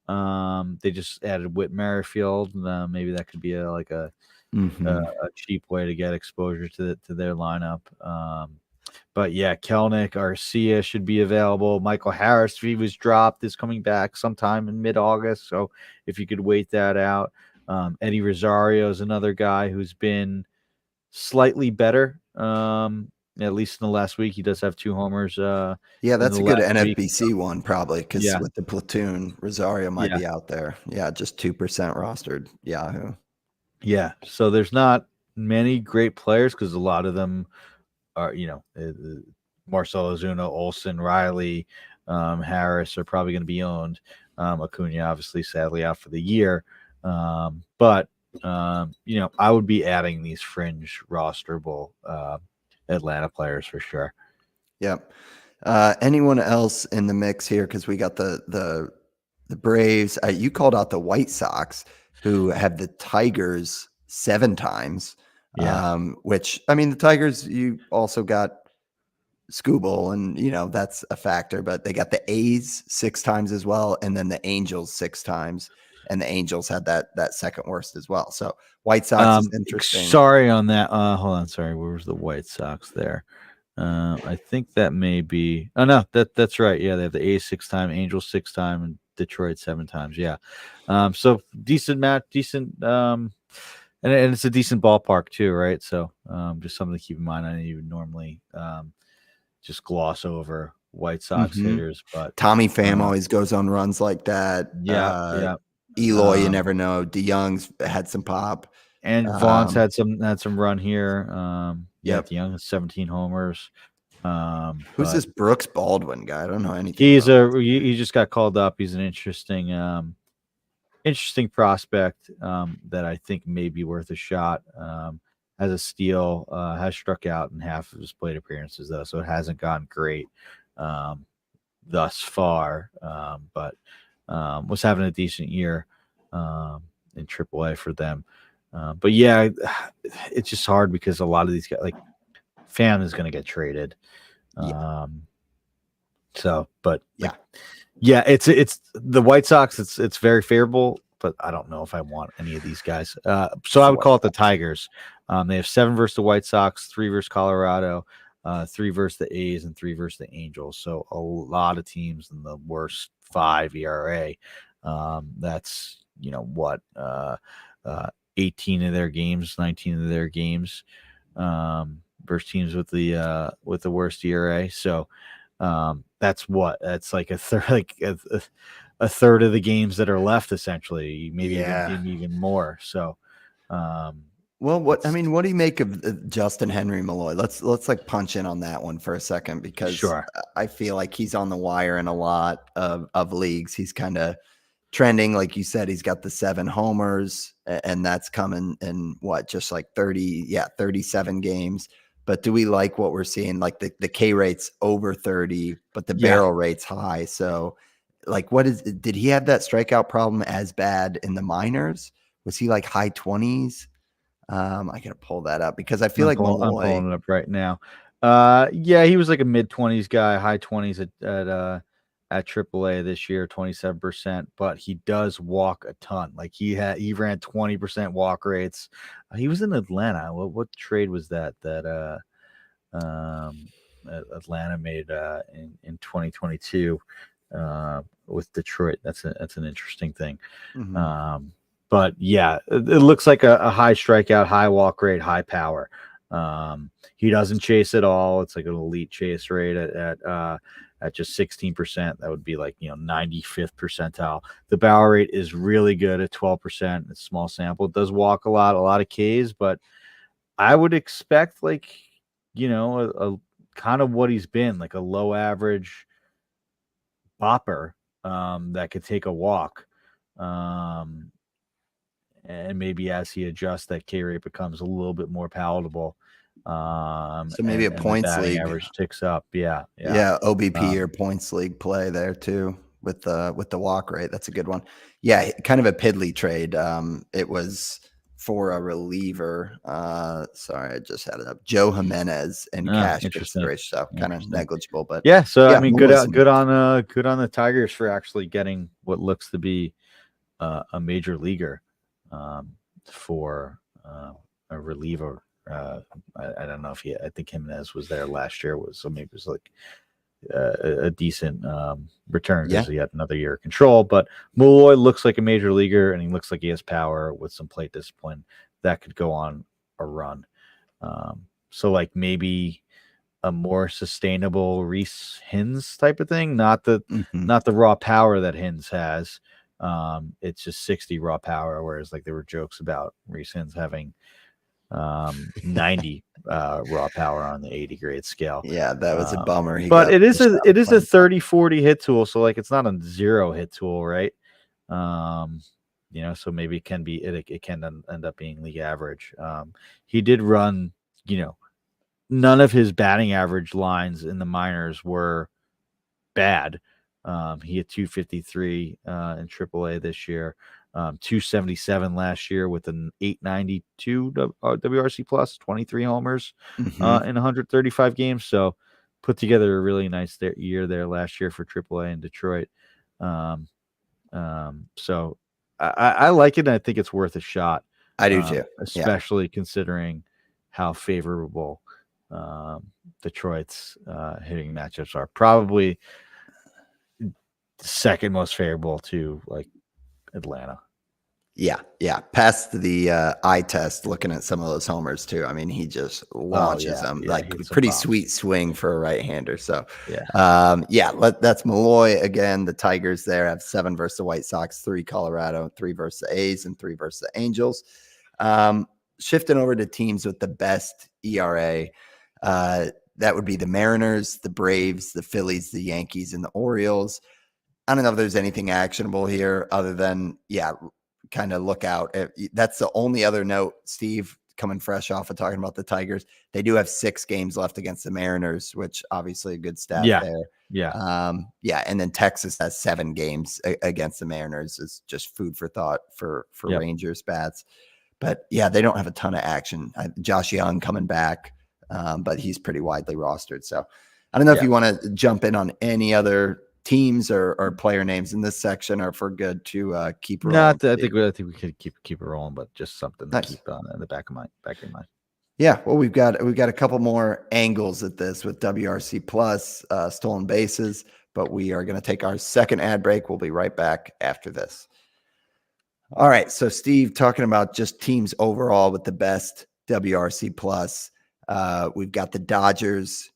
Speaker 2: They just added Whit Merrifield. Maybe that could be a cheap way to get exposure to their lineup. But yeah, Kelnick, Arcia should be available. Michael Harris, if he was dropped, is coming back sometime in mid-August. So if you could wait that out. Eddie Rosario is another guy who's been slightly better. At least in the last week, he does have 2 homers.
Speaker 1: That's a good NFBC one, probably, because with the platoon, Rosario might be out there. Yeah, just 2% rostered Yahoo.
Speaker 2: Yeah, so there's not many great players because a lot of them are, Marcelo Ozuna, Olsen, Riley, Harris are probably going to be owned. Acuna, obviously, sadly out for the year. But I would be adding these fringe rosterable Atlanta players for sure.
Speaker 1: Yep. Anyone else in the mix here? Because we got the Braves. You called out the White Sox, who have the Tigers 7 times. Which, I mean, the Tigers, you also got Skubal, and that's a factor. But they got the A's 6 times as well, and then the Angels 6 times. And the Angels had that second worst as well. So White Sox is interesting.
Speaker 2: Sorry on that. Hold on. Sorry. Where was the White Sox there? I think that may be. Oh no, that's right. Yeah, they have the A's 6 times, Angels 6 times, and Detroit 7 times. Yeah. So decent match, and it's a decent ballpark too, right? So just something to keep in mind. I know you would normally just gloss over White Sox hitters, but
Speaker 1: Tommy Pham always goes on runs like that. Eloy, you never know. DeYoung's had some pop,
Speaker 2: and Vaughn's had some run here. DeYoung has 17 homers.
Speaker 1: Who's this Brooks Baldwin guy? I don't know anything.
Speaker 2: He just got called up. He's an interesting prospect that I think may be worth a shot. Has a steal, has struck out in half of his plate appearances though, so it hasn't gone great thus far. But was having a decent year in AAA for them. But yeah, it's just hard because a lot of these guys, like Pham, is going to get traded. It's the White Sox. It's very favorable, but I don't know if I want any of these guys. So I would call it the Tigers. They have 7 versus the White Sox, 3 versus Colorado, 3 versus the A's, and 3 versus the Angels. So a lot of teams in the worst 5 ERA. That's 18 of their games, 19 of their games, versus teams with the worst ERA. So that's like a third of the games that are left, essentially, maybe even more. So
Speaker 1: what do you make of Justin Henry Malloy? Let's like punch in on that one for a second, because I feel like he's on the wire in a lot of leagues. He's kind of trending, like you said. He's got the 7 homers, and that's coming in just like 37 games. But do we like what we're seeing? Like the K rate's over 30, but the barrel rate's high. So like, did he have that strikeout problem as bad in the minors? Was he like high 20s? I gotta pull that up because I feel I'm
Speaker 2: pulling it up right now. He was like a mid-20s guy, high 20s at AAA this year, 27%. But he does walk a ton. Like he ran 20% walk rates. He was in Atlanta. What trade was that Atlanta made in 2022 with Detroit? That's an interesting thing. But yeah, it looks like a high strikeout, high walk rate, high power. He doesn't chase at all. It's like an elite chase rate at just 16%. That would be like 95th percentile. The barrel rate is really good at 12%. It's small sample. It does walk a lot of Ks, but I would expect like, a kind of what he's been, like a low average bopper that could take a walk. And maybe as he adjusts, that K rate becomes a little bit more palatable.
Speaker 1: So maybe a
Speaker 2: And the
Speaker 1: points
Speaker 2: batting
Speaker 1: league.
Speaker 2: average ticks up. Yeah.
Speaker 1: OBP or points league play there too with the walk rate. That's a good one. Yeah, kind of a piddly trade. It was for a reliever. Sorry, I just had it up. Joe Jimenez and cash
Speaker 2: Interesting.
Speaker 1: consideration, so kind of negligible. But
Speaker 2: yeah, so I mean, good on the Tigers for actually getting what looks to be a major leaguer for a reliever. I don't know if I think Jimenez was there last year, so maybe it was like a decent return because he had another year of control. But Malloy looks like a major leaguer, and he looks like he has power with some plate discipline that could go on a run. So like maybe a more sustainable Reese Hins type of thing, not the raw power that Hins has. It's just 60 raw power, whereas like there were jokes about Reese Hins having 90 raw power on the 80 grade scale.
Speaker 1: Yeah, that was a bummer.
Speaker 2: But it is a 30-40 hit tool, so like it's not a 0 hit tool, right? So maybe it can be it can end up being league average. He did run, none of his batting average lines in the minors were bad. He had 253 in AAA this year, 277 last year with an 892 WRC plus, 23 homers in 135 games. So put together a really nice year there last year for AAA in Detroit. So I like it, and I think it's worth a shot.
Speaker 1: I do too,
Speaker 2: especially considering how favorable Detroit's hitting matchups are. Probably second most favorable to like Atlanta.
Speaker 1: Yeah. Past the eye test, looking at some of those homers too. I mean, he just launches them like pretty sweet swing for a right-hander. So that's Malloy again. The Tigers there have 7 versus the White Sox, 3 Colorado, 3 versus the A's, and 3 versus the Angels. Shifting over to teams with the best ERA, that would be the Mariners, the Braves, the Phillies, the Yankees, and the Orioles. I don't know if there's anything actionable here other than, kind of look out. That's the only other note, Steve, coming fresh off of talking about the Tigers. They do have 6 games left against the Mariners, which obviously a good stat there. Yeah. And then Texas has 7 games against the Mariners. It's just food for thought for Rangers bats. But they don't have a ton of action. Josh Young coming back, but he's pretty widely rostered. So I don't know if you want to jump in on any other teams or player names in this section, or if we're good to keep rolling.
Speaker 2: I think we could keep it rolling, but just something to keep in the back of your mind.
Speaker 1: Yeah, well, we've got a couple more angles at this with WRC plus stolen bases, but we are going to take our second ad break. We'll be right back after this. All right, so Steve, talking about just teams overall with the best WRC plus, we've got the Dodgers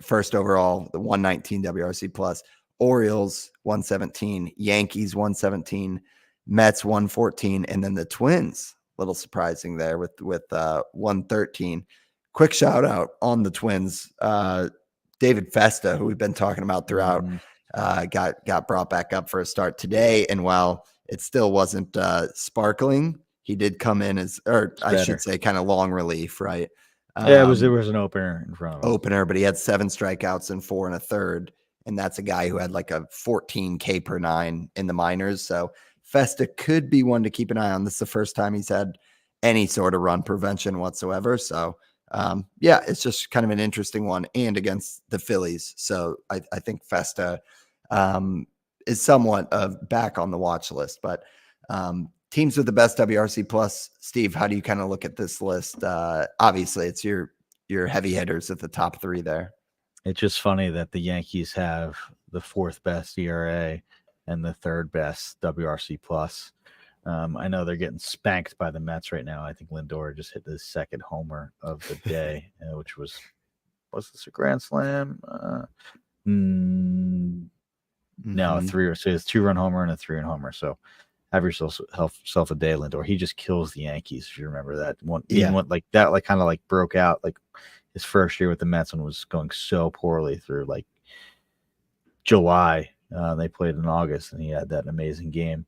Speaker 1: first overall, the 119 WRC plus. Orioles 117, Yankees 117, Mets 114, and then the Twins. Little surprising there with 113. Quick shout out on the Twins. David Festa, who we've been talking about throughout, got brought back up for a start today. And while it still wasn't sparkling, he did come in I should say, kind of long relief, right?
Speaker 2: It was an opener in front of him.
Speaker 1: But he had 7 strikeouts and 4 1/3. And that's a guy who had like a 14 K per 9 in the minors. So Festa could be one to keep an eye on. This is the first time he's had any sort of run prevention whatsoever. So it's just kind of an interesting one, and against the Phillies. So I think Festa is somewhat of back on the watch list. But teams with the best WRC plus, Steve, how do you kind of look at this list? Obviously, it's your heavy hitters at the top 3 there.
Speaker 2: It's just funny that the Yankees have the 4th best ERA and the 3rd best WRC plus. I know they're getting spanked by the Mets right now. I think Lindor just hit his 2nd homer of the day, which was this a grand slam? No, a 3 or so. It's 2-run homer and a 3-run homer. So have yourself a day, Lindor. He just kills the Yankees. If you remember that one,
Speaker 1: Yeah.
Speaker 2: one like that, like kind of like broke out like his first year with the Mets and was going so poorly through like July. They played in August, and he had that amazing game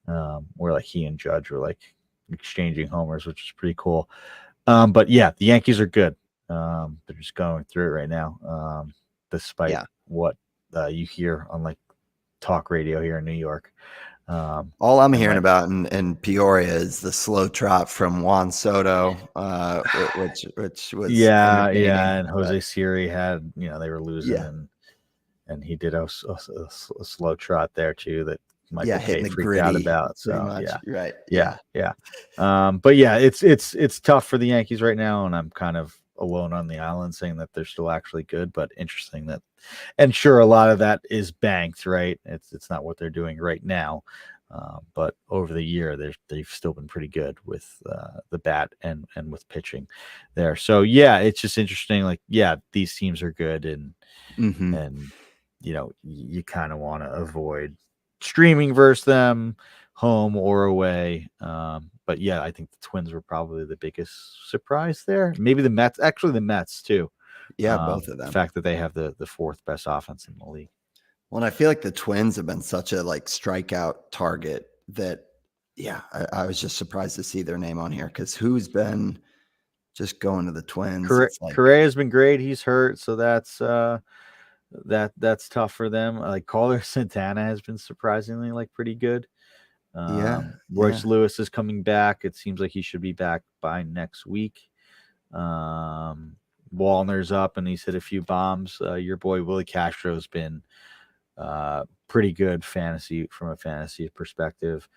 Speaker 2: where like he and Judge were like exchanging homers, which is pretty cool. But yeah, the Yankees are good. They're just going through it right now, despite what you hear on like talk radio here in New York.
Speaker 1: All I'm hearing about in Peoria is the slow trot from Juan Soto, which was
Speaker 2: and Jose Siri had, they were losing, and he did a slow trot there too that Michael Kay freaked out about. So
Speaker 1: right,
Speaker 2: but yeah, it's tough for the Yankees right now, and I'm kind of alone on the island saying that they're still actually good, but interesting that, and sure, a lot of that is banked, right? It's not what they're doing right now. But over the year, they've still been pretty good with the bat and with pitching there. So yeah, it's just interesting. Like, yeah, these teams are good, and you kind of want to avoid streaming versus them, home or away. But yeah, I think the Twins were probably the biggest surprise there. Maybe the Mets, actually the Mets too.
Speaker 1: Yeah, both of them.
Speaker 2: The fact that they have the fourth best offense in the league.
Speaker 1: Well, and I feel like the Twins have been such a like strikeout target that, I was just surprised to see their name on here, because who's been just going to the Twins?
Speaker 2: Correa's been great. He's hurt, so that's that's tough for them. Like Carlos Santana has been surprisingly like pretty good. Royce Lewis is coming back. It seems like he should be back by next week. Wallner's up and he's hit a few bombs. Your boy Willie Castro's been pretty good from a fantasy perspective.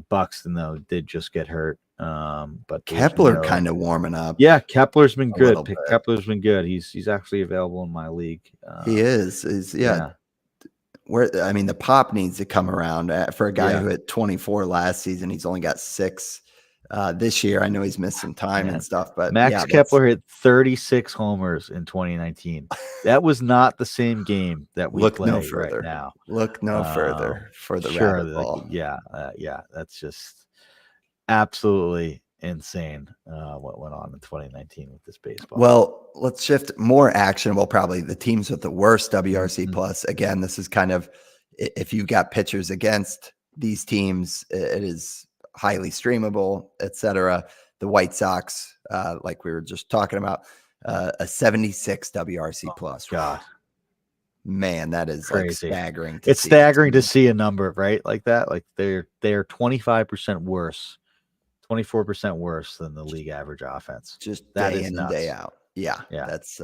Speaker 2: Buxton though did just get hurt. But
Speaker 1: Kepler kind of warming up.
Speaker 2: Yeah, Kepler's been good. Kepler's been good. He's actually available in my league.
Speaker 1: He is. Where the pop needs to come around for a guy who had 24 last season. He's only got 6 this year. I know he's missed some time and stuff, but
Speaker 2: Max Kepler hit 36 homers in 2019. That was not the same game that we play right now.
Speaker 1: Look no further for the rabbit ball.
Speaker 2: That's just absolutely insane what went on in 2019 with this baseball.
Speaker 1: Well, let's shift more actionable. Probably the teams with the worst WRC plus. Again, this is kind of, if you've got pitchers against these teams, it is highly streamable, etc. The White Sox, like we were just talking about, a 76 WRC plus.
Speaker 2: God,
Speaker 1: man, that is crazy. Like staggering.
Speaker 2: It's staggering to see a number right like that. Like they're 25% worse. 24% worse than the league average offense.
Speaker 1: Just that day in and day out. Yeah. That's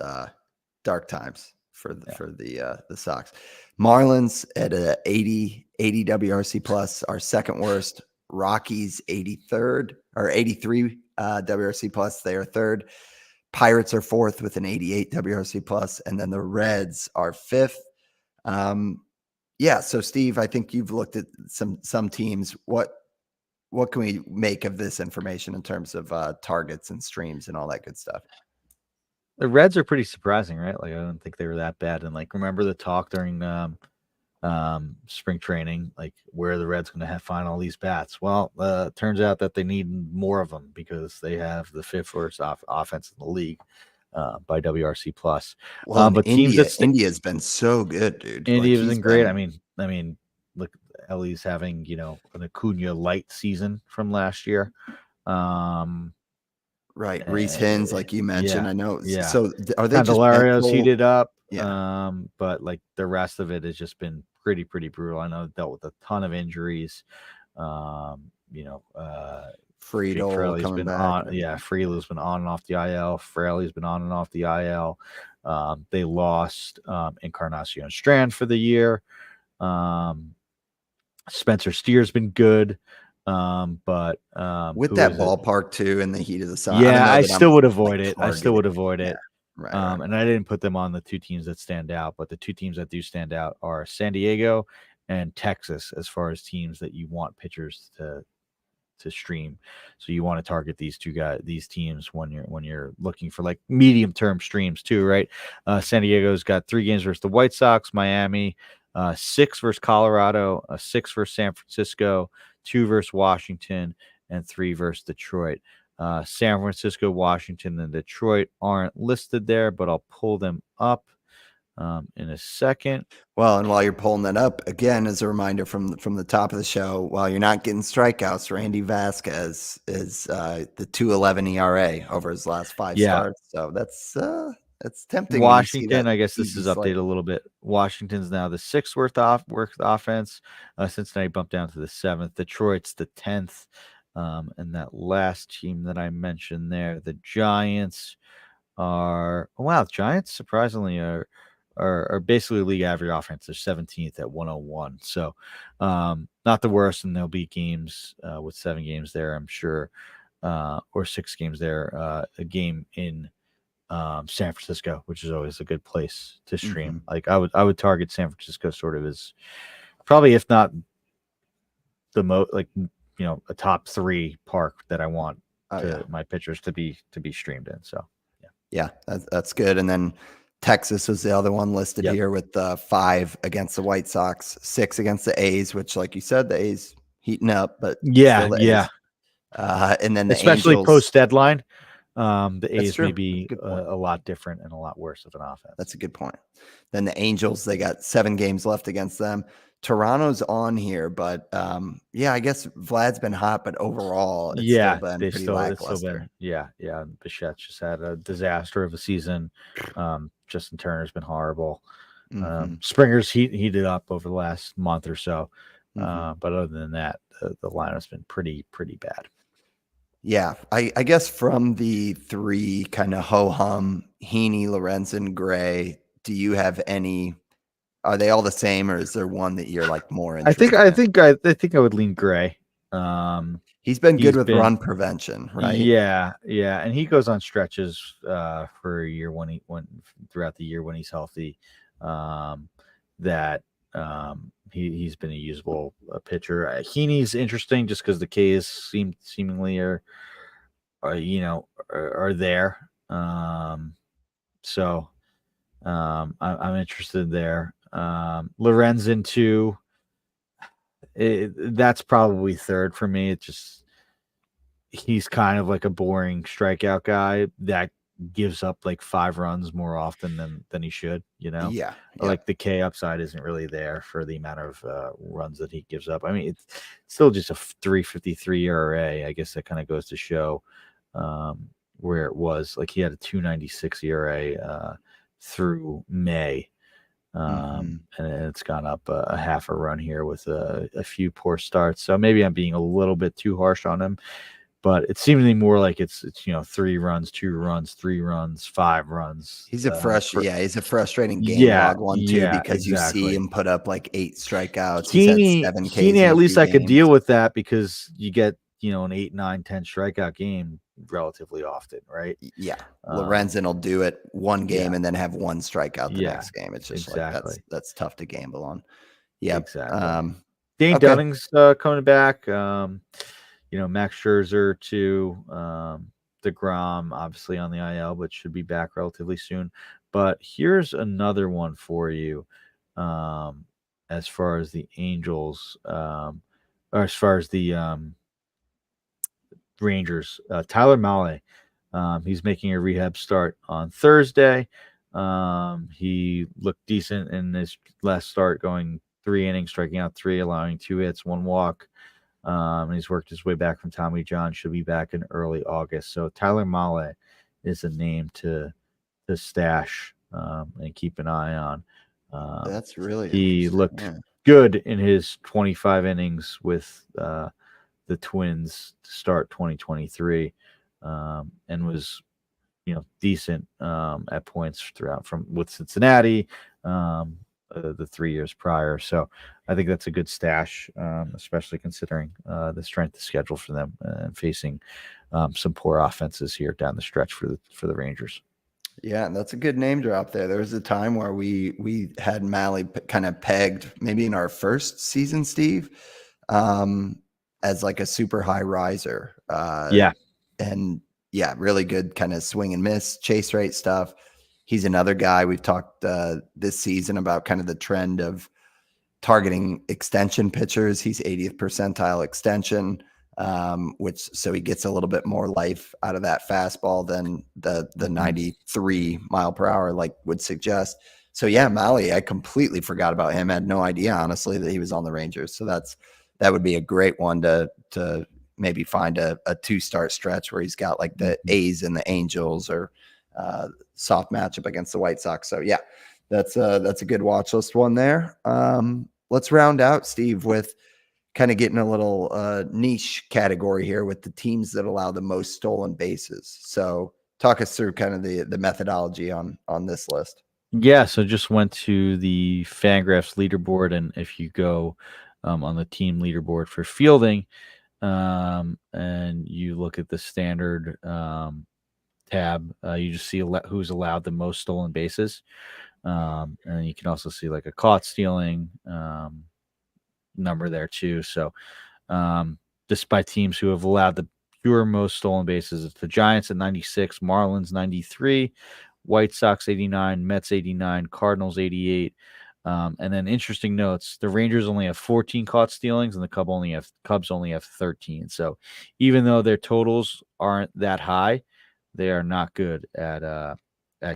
Speaker 1: dark times for the Sox. Marlins at a 80 WRC plus, our second worst. Rockies 83rd or 83 WRC plus. They are third. Pirates are fourth with an 88 WRC plus, and then the Reds are fifth. So Steve, I think you've looked at some teams. What can we make of this information in terms of targets and streams and all that good stuff?
Speaker 2: The Reds are pretty surprising, right? Like I don't think they were that bad. And like, remember the talk during spring training, like where the Reds going to find all these bats? Well, turns out that they need more of them because they have the 5th worst offense in the league by WRC plus.
Speaker 1: Well, but India's been so good, dude.
Speaker 2: India's been great. I mean, look. Ellie's having, an Acuna light season from last year.
Speaker 1: Right. Reese Hins, like you mentioned. I know.
Speaker 2: Yeah.
Speaker 1: So are they
Speaker 2: Candelario's heated up? Yeah. But like the rest of it has just been pretty brutal. I know dealt with a ton of injuries.
Speaker 1: Friedel's
Speaker 2: been
Speaker 1: back.
Speaker 2: on. Yeah. Friedel's been on and off the IL. Fraley's been on and off the IL. They lost Encarnacion Strand for the year. Spencer Steer's been good, but
Speaker 1: with that ballpark too in the heat of the sun.
Speaker 2: I still would avoid it. Right. And I didn't put them on the 2 teams that stand out, but the 2 teams that do stand out are San Diego and Texas as far as teams that you want pitchers to stream. So you want to target these teams when you're looking for like medium term streams too, right? San Diego's got 3 games versus the White Sox, Miami, 6 versus Colorado, 6 versus San Francisco, 2 versus Washington, and 3 versus Detroit. San Francisco, Washington, and Detroit aren't listed there, but I'll pull them up in a second.
Speaker 1: Well, and while you're pulling that up, again, as a reminder from the top of the show, while you're not getting strikeouts, Randy Vasquez is the 2.11 ERA over his last 5 starts. So that's tempting when you see that.
Speaker 2: Washington, I guess this is updated a little bit. Washington's now the 6th worst offense. Cincinnati bumped down to the 7th. Detroit's the 10th. And that last team that I mentioned there, the Giants Giants surprisingly are basically league average offense. They're 17th at 101. So not the worst, and there'll be games with 7 games there, I'm sure, or 6 games there. A game in San Francisco, which is always a good place to stream. Like I would target San Francisco sort of as probably, if not the most, like, a top 3 park that I want my pitchers to be streamed in. So
Speaker 1: yeah, that's good. And then Texas was the other one listed here with 5 against the White Sox, 6 against the A's, which, like you said, the A's heating up, but still the A's. And then the
Speaker 2: especially
Speaker 1: Angels,
Speaker 2: post deadline, the A's may be
Speaker 1: a
Speaker 2: lot different and a lot worse of an offense.
Speaker 1: That's a good point. Then the Angels, they got 7 games left against them. Toronto's on here, but I guess Vlad's been hot, but overall, it's still been pretty lackluster.
Speaker 2: Bichette's just had a disaster of a season. Justin Turner's been horrible. Springer's heated up over the last month or so, but other than that, the lineup's been pretty bad.
Speaker 1: Yeah, I guess from the 3 kind of ho-hum, Heaney, Lorenzen, Gray, do you have any? Are they all the same, or is there one that you're like more interested
Speaker 2: I think I would lean Gray.
Speaker 1: He's been good with run prevention, right?
Speaker 2: Yeah, and he goes on stretches for a year when throughout the year when he's healthy. He's been a usable pitcher. Heaney's interesting just because the K's seemingly are there. So I'm interested there. Lorenzen too. That's probably 3rd for me. It's just he's kind of like a boring strikeout guy that gives up like 5 runs more often than he should.
Speaker 1: Yeah.
Speaker 2: Like the K upside isn't really there for the amount of runs that he gives up. I mean, it's still just a 3.53 ERA. I guess that kind of goes to show where it was. Like he had a 2.96 ERA through May. And it's gone up a half a run here with a few poor starts. So maybe I'm being a little bit too harsh on him, but it seems to me more like it's 3 runs, 2 runs, 3 runs, 5 runs.
Speaker 1: He's a frustrating game log one too, because you see him put up like 8 strikeouts.
Speaker 2: Heaney, at least I could deal with that because you get an 8, 9, 10 strikeout game relatively often, right?
Speaker 1: Yeah. Lorenzen will do it one game and then have 1 strikeout the next game. It's just like that's tough to gamble on. Yeah,
Speaker 2: exactly. Dane Dunning's coming back. Max Scherzer too. DeGrom obviously on the IL, but should be back relatively soon. But here's another one for you. As far as the Angels, or as far as the Rangers, Tyler Mahle, he's making a rehab start on Thursday. He looked decent in his last start, going 3 innings, striking out 3, allowing 2 hits, 1 walk. And he's worked his way back from Tommy John. Should be back in early August. So Tyler Mahle is a name to stash and keep an eye on.
Speaker 1: That's really
Speaker 2: he looked good in his 25 innings with the Twins to start 2023, and was decent at points throughout with Cincinnati the 3 years prior. So I think that's a good stash, especially considering the strength of schedule for them and facing some poor offenses here down the stretch for the Rangers.
Speaker 1: Yeah, that's a good name drop there. There was a time where we had Mahle kind of pegged maybe in our first season, Steve, as like a super high riser. And really good kind of swing and miss, chase rate stuff. He's another guy we've talked this season about kind of the trend of targeting extension pitchers. He's 80th percentile extension, so he gets a little bit more life out of that fastball than the 93 mile per hour like would suggest. So yeah, Mahle, I completely forgot about him. I had no idea, honestly, that he was on the Rangers. So that would be a great one to maybe find a 2-start stretch where he's got like the A's and the Angels, or soft matchup against the White Sox. So yeah, that's a good watch list one there. Let's round out, Steve, with kind of getting a little niche category here with the teams that allow the most stolen bases. So talk us through kind of the methodology on this list.
Speaker 2: Yeah, so just went to the Fangraphs leaderboard, and if you go on the team leaderboard for fielding, and you look at the standard tab, you just see who's allowed the most stolen bases, and you can also see like a caught stealing number there too. So despite teams who have allowed the pure most stolen bases, it's the Giants at 96, Marlins 93, White Sox 89, Mets 89, Cardinals 88. And then interesting notes, the Rangers only have 14 caught stealings and the Cubs only have 13. So even though their totals aren't that high, they are not good at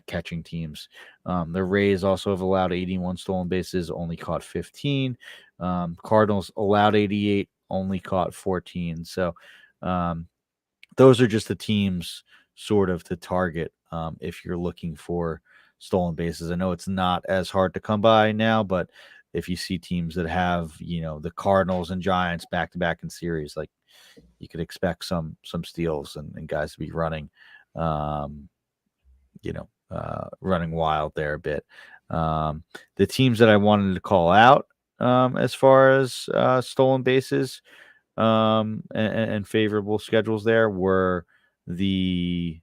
Speaker 2: catching teams. The Rays also have allowed 81 stolen bases, only caught 15. Cardinals allowed 88, only caught 14. So those are just the teams sort of to target if you're looking for stolen bases. I know it's not as hard to come by now, but if you see teams that have, the Cardinals and Giants back to back in series, like you could expect some steals and guys to be running, running wild there a bit. The teams that I wanted to call out as far as stolen bases and favorable schedules there were the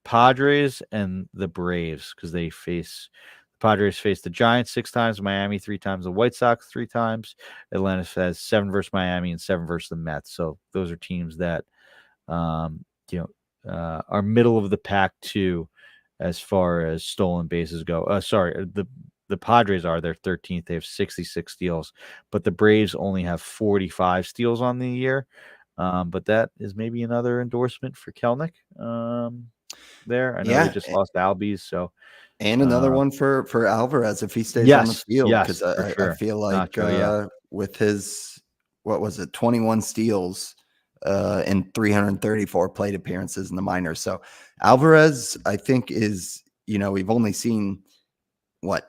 Speaker 2: Padres and the Braves, because the Padres face the Giants 6 times, Miami 3 times, the White Sox 3 times. Atlanta has 7 versus Miami and 7 versus the Mets. So those are teams that are middle of the pack too as far as stolen bases go. The Padres are their 13th. They have 66 steals, but the Braves only have 45 steals on the year. But that is maybe another endorsement for Kelnick there. I know they just lost Albies, so
Speaker 1: and another one for Alvarez if he stays on the field, because
Speaker 2: sure.
Speaker 1: I feel like with his 21 steals in 334 plate appearances in the minors. So Alvarez, I think, is, we've only seen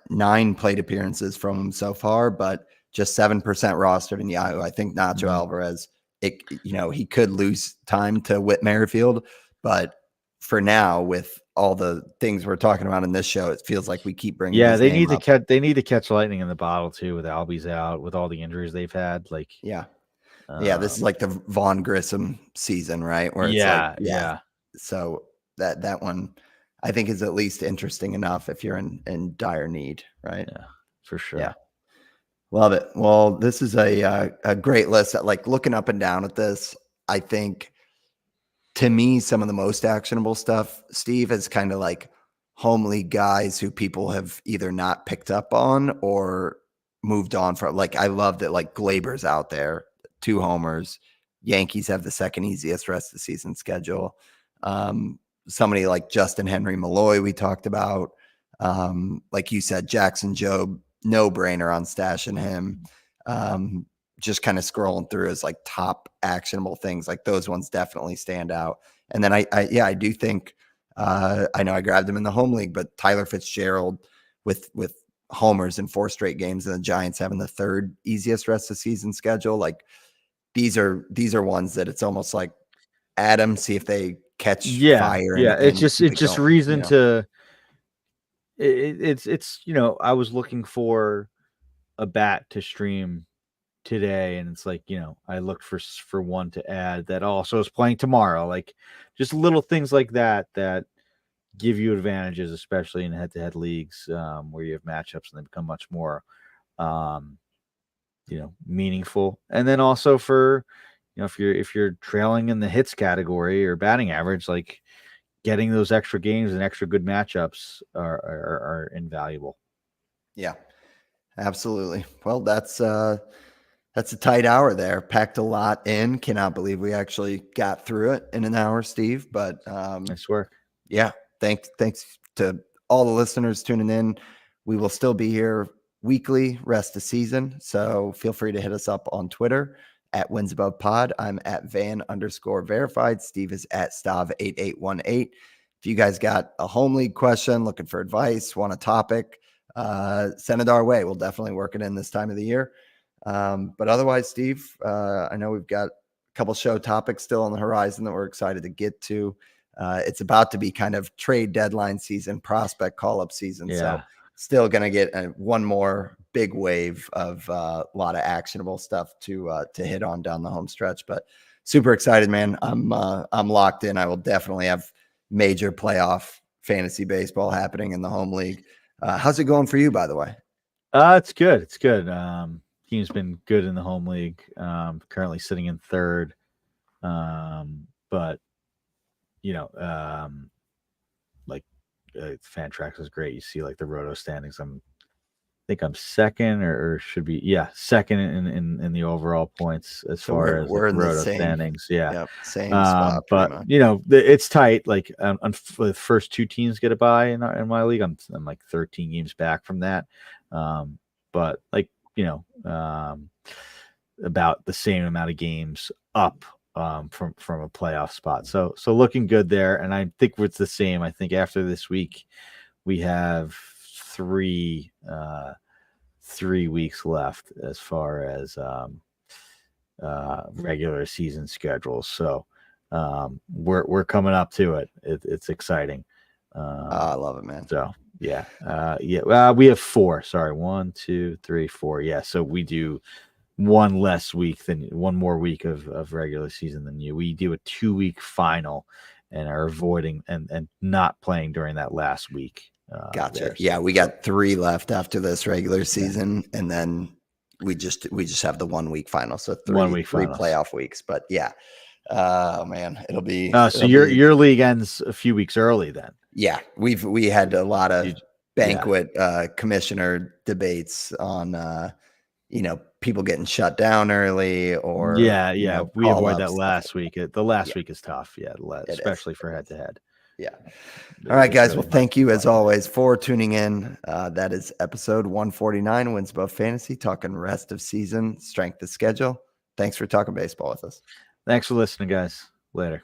Speaker 1: 9 plate appearances from him so far, but just 7% rostered in Yahoo. I think Nacho Alvarez, he could lose time to Whit Merrifield, but for now, with all the things we're talking about in this show, it feels like we keep bringing.
Speaker 2: Yeah, they need to catch lightning in the bottle too, with Albies out, with all the injuries they've had. Like,
Speaker 1: this is like the Vaughn Grissom season, right? Where it's So that one, I think, is at least interesting enough if you're in dire need, right?
Speaker 2: Yeah, for sure.
Speaker 1: Yeah. Love it. Well, this is a great list. Like, looking up and down at this, I think, to me, some of the most actionable stuff, Steve, is kind of like home league guys who people have either not picked up on or moved on from. Like, I love that, like, Glaber's out there, 2 homers. Yankees have the second easiest rest of the season schedule. Somebody like Justin Henry Malloy, we talked about. Like you said, Jackson Jobe, no brainer on stashing him. Just kind of scrolling through as like top actionable things, like those ones definitely stand out. And then I do think, I know I grabbed him in the home league, but Tyler Fitzgerald with homers in 4 straight games, and the Giants having the 3rd easiest rest of the season schedule. Like, these are ones that it's almost like add them, see if they catch fire.
Speaker 2: Yeah. It's just reason to. It's I was looking for a bat to stream today, and it's like, I looked for one to add that also is playing tomorrow. Like, just little things like that give you advantages, especially in head-to-head leagues where you have matchups and they become much more meaningful. And then also for if you're trailing in the hits category or batting average, like, getting those extra games and extra good matchups are invaluable.
Speaker 1: Yeah. Absolutely. Well, that's a tight hour there. Packed a lot in. Cannot believe we actually got through it in an hour, Steve. But
Speaker 2: Nice work.
Speaker 1: yeah, thanks to all the listeners tuning in. We will still be here weekly rest of season. So feel free to hit us up on Twitter at Wins Above Pod. I'm at Van_verified. Steve is at Stav8818. If you guys got a home league question, looking for advice, want a topic, send it our way. We'll definitely work it in this time of the year. But otherwise, Steve, I know we've got a couple show topics still on the horizon that we're excited to get to. It's about to be kind of trade deadline season, prospect call-up season.
Speaker 2: Yeah.
Speaker 1: So still going to get one more big wave of a lot of actionable stuff to hit on down the home stretch. But super excited, man. I'm locked in. I will definitely have major playoff fantasy baseball happening in the home league. How's it going for you, by the way?
Speaker 2: It's good. It's good. Team's been good in the home league. Currently sitting in third. But Fantrax is great. You see like the Roto standings. I think I'm second or should be second in the overall points as far as
Speaker 1: we're in
Speaker 2: Roto
Speaker 1: the same
Speaker 2: standings. Yeah.
Speaker 1: Yep, same spot.
Speaker 2: But it's tight. Like the first two teams get a bye in my league. I'm like 13 games back from that. But about the same amount of games up from a playoff spot. So looking good there. And I think it's the same. I think after this week, we have three weeks left as far as regular season schedules. So we're coming up to it. It's exciting.
Speaker 1: I love it, man.
Speaker 2: So we have four. Sorry, 1, 2, 3, 4. Yeah, so we do one more week of regular season than you. We do a 2-week final and are avoiding and not playing during that last week.
Speaker 1: Gotcha. We got 3 left after this regular season, and then we just have the 1-week final. So 3 playoff weeks. But man, it'll be.
Speaker 2: So your league ends a few weeks early then.
Speaker 1: Yeah, we had a lot of banquet commissioner debates on people getting shut down early or
Speaker 2: we avoid that last week. The last week is tough, especially for head to head.
Speaker 1: All right, guys. Well, thank you as always for tuning in. That is episode 149, Wins Above Fantasy, talking rest of season, strength of schedule. Thanks for talking baseball with us.
Speaker 2: Thanks for listening, guys. Later.